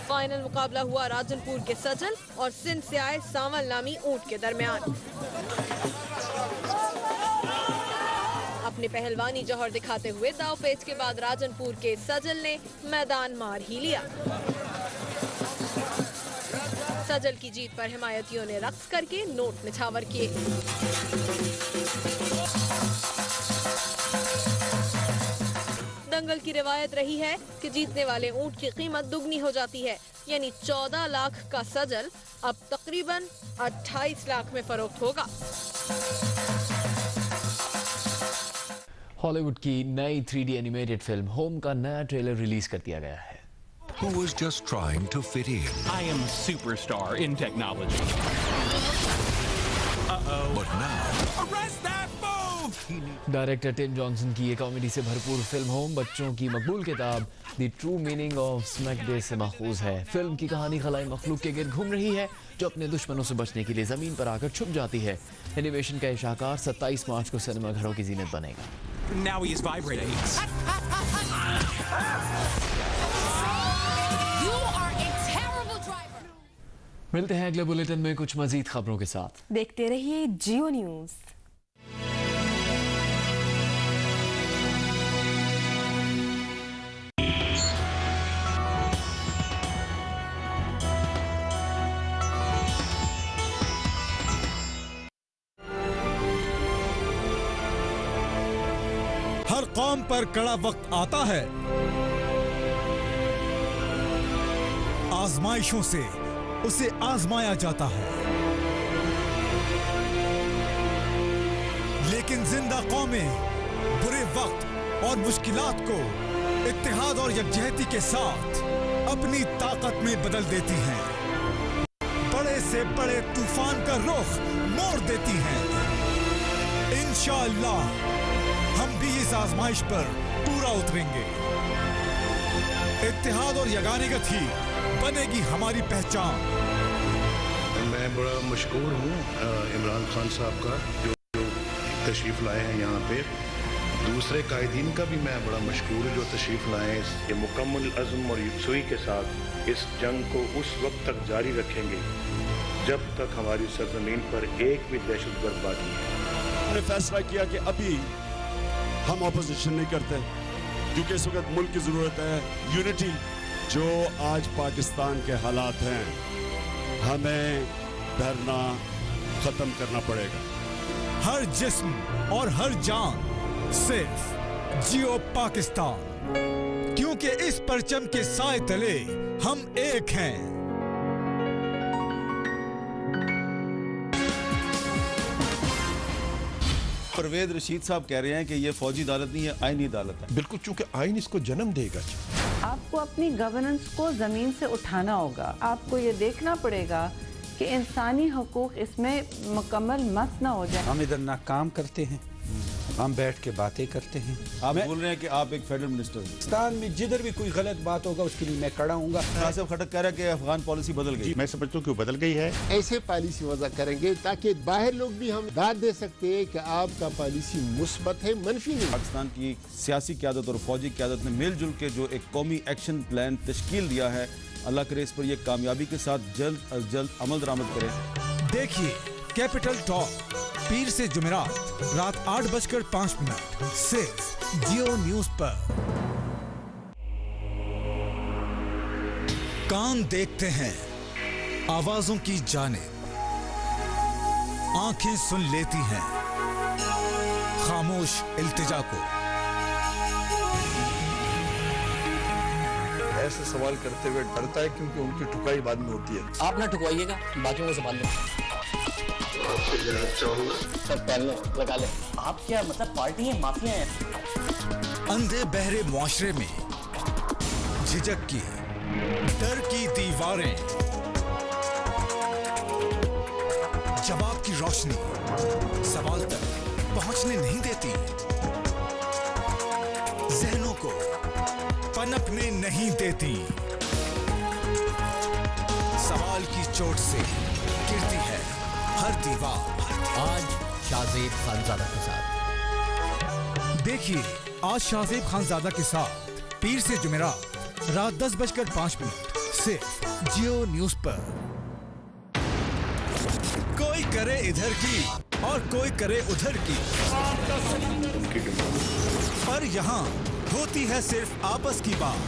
फाइनल मुकाबला हुआ राजनपुर के सजल और सिंध से आए सांवल नामी ऊंट के दरमियान। अपनी पहलवानी जौहर दिखाते हुए दावपेच के बाद राजनपुर के सजल ने मैदान मार ही लिया। सजल की जीत पर हिमायतियों ने रक्स करके नोट निछावर किए। दंगल की रिवायत रही है कि जीतने वाले ऊंट की कीमत दुगनी हो जाती है, यानी 14 लाख का सजल अब तकरीबन 28 लाख में फरोख्त होगा। हॉलीवुड की नई 3D एनिमेटेड फिल्म होम का नया ट्रेलर रिलीज कर दिया गया है। Who was just trying to fit in. I am a superstar in technology. But now, arrest that move! Director Tim Johnson की ये कॉमेडी से भरपूर फिल्म होम बच्चों की मकबूल किताब the true meaning of smack day से माखूज है। फिल्म की कहानी खलाई मखलूक के गिर्द घूम रही है जो अपने दुश्मनों से बचने के लिए जमीन पर आकर छुप जाती है। एनिमेशन का ये शाहकार 27 मार्च को सिनेमा घरों की जीनत बनेगा। Now he is vibrating. You are a terrible driver. मिलते हैं अगले बुलेटिन में कुछ मजीद खबरों के साथ। देखते रहिए जियो न्यूज। हर कौम पर कड़ा वक्त आता है, आजमाइशों से उसे आजमाया जाता है, लेकिन जिंदा कौमें बुरे वक्त और मुश्किलात को इत्तेहाद और यकजहती के साथ अपनी ताकत में बदल देती हैं, बड़े से बड़े तूफान का रुख मोड़ देती हैं। इंशाअल्लाह हम भी इस आजमाइश पर पूरा उतरेंगे। इत्तेहाद और यगानियत ही बनेगी हमारी पहचान। मैं बड़ा मशकूर हूँ इमरान खान साहब का जो तशरीफ़ लाए हैं यहाँ पे। दूसरे कायदीन का भी मैं बड़ा मशकूर हूँ जो तशरीफ़ लाए हैं। ये मुकम्मल अज़्म और यकसुई के साथ इस जंग को उस वक्त तक जारी रखेंगे जब तक हमारी सरजमीन पर एक भी दहशतगर्द बाकी है। हमने फैसला किया कि अभी हम ऑपोजिशन नहीं करते क्योंकि इस वक्त मुल्क की ज़रूरत है यूनिटी। जो आज पाकिस्तान के हालात हैं हमें डरना ख़त्म करना पड़ेगा। हर जिस्म और हर जान सिर्फ जियो पाकिस्तान, क्योंकि इस परचम के साए तले हम एक हैं। परवेज रशीद साहब कह रहे हैं कि ये फौजी अदालत नहीं है, आईनी अदालत है। बिल्कुल, चूंकि आईन इसको जन्म देगा। आपको अपनी गवर्नेंस को जमीन से उठाना होगा। आपको ये देखना पड़ेगा कि इंसानी हुकूक इसमें मुकम्मल मस ना हो जाए। हम इधर ना काम करते हैं, हम बैठ के बातें करते हैं। आप बोल रहे हैं कि आप एक फेडरल मिनिस्टर हैं। पाकिस्तान में जिधर भी कोई गलत बात होगा उसके लिए मैं खड़ा हूँगा। आसिफ खटक कह रहा है कि अफगान पॉलिसी बदल गई। मैं समझता हूँ कि बदल गई है। ऐसे पॉलिसी वजह करेंगे ताकि बाहर लोग भी हम दाद दे सकते हैं कि आपका पॉलिसी मुस्बत है, मनफी नहीं। पाकिस्तान की सियासी क़यादत और फौजी क़यादत ने मिलजुल के जो एक कौमी एक्शन प्लान तश्कील दिया है, अल्लाह करे इस पर यह कामयाबी के साथ जल्द अज जल्द अमल दरामद करें। देखिए कैपिटल टॉक पीर से जुमेरात रात 8:05 सिर्फ जियो न्यूज पर। कान देखते हैं आवाजों की जानिब, आंखें सुन लेती हैं खामोश इल्तिजा को। ऐसे सवाल करते हुए डरता है क्योंकि उनकी ठुकाई बाद में होती है। आप ना ठुकवाइएगा, बाकियों को संभाल लो। सब पहन लो, लगा ले। आप क्या मतलब पार्टी है, माफिया है? अंधे बहरे मुआशरे में झिझक की, डर की दीवारें, जवाब की रोशनी सवाल तक पहुंचने नहीं देती, जहनों को पनपने नहीं देती, सवाल की चोट से गिरती है हर दीवार। आज शाहजेब खानजादा के साथ देखिए, आज शाहजेब खानजादा के साथ पीर से जुमेरात रात 10:05 सिर्फ जियो न्यूज पर। कोई करे इधर की और कोई करे उधर की, पर यहाँ होती है सिर्फ आपस की बात।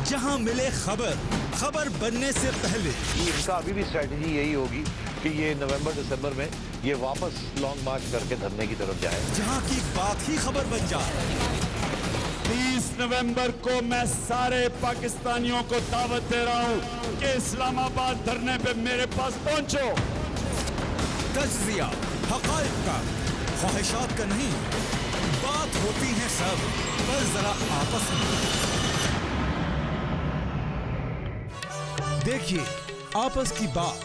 जहाँ मिले खबर बनने से पहले। इनका अभी भी स्ट्रेटजी यही होगी कि ये नवंबर दिसंबर में ये वापस लॉन्ग मार्च करके धरने की तरफ जाए, जहाँ की बात ही खबर बन जाए। 30 नवंबर को मैं सारे पाकिस्तानियों को दावत दे रहा हूँ कि इस्लामाबाद धरने पे मेरे पास पहुंचो। तज्जिया हक़ाइक़ का, ख्वाहिशात का नहीं, बात होती है सब, पर जरा आपस में देखिए। आपस की बात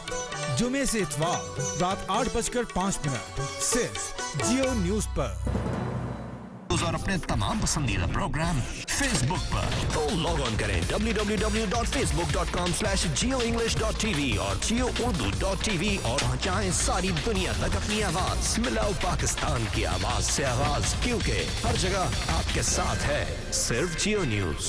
जुमे से इतवार रात 8:05 सिर्फ जियो न्यूज पर। और अपने तमाम पसंदीदा प्रोग्राम फेसबुक पर। तो लॉग ऑन करें www.facebook.com/JioEnglish.tv और JioUrdu.tv और पहुंचाएं सारी दुनिया तक अपनी आवाज। मिलाओ पाकिस्तान की आवाज से आवाज, क्योंकि हर जगह आपके साथ है सिर्फ जियो न्यूज।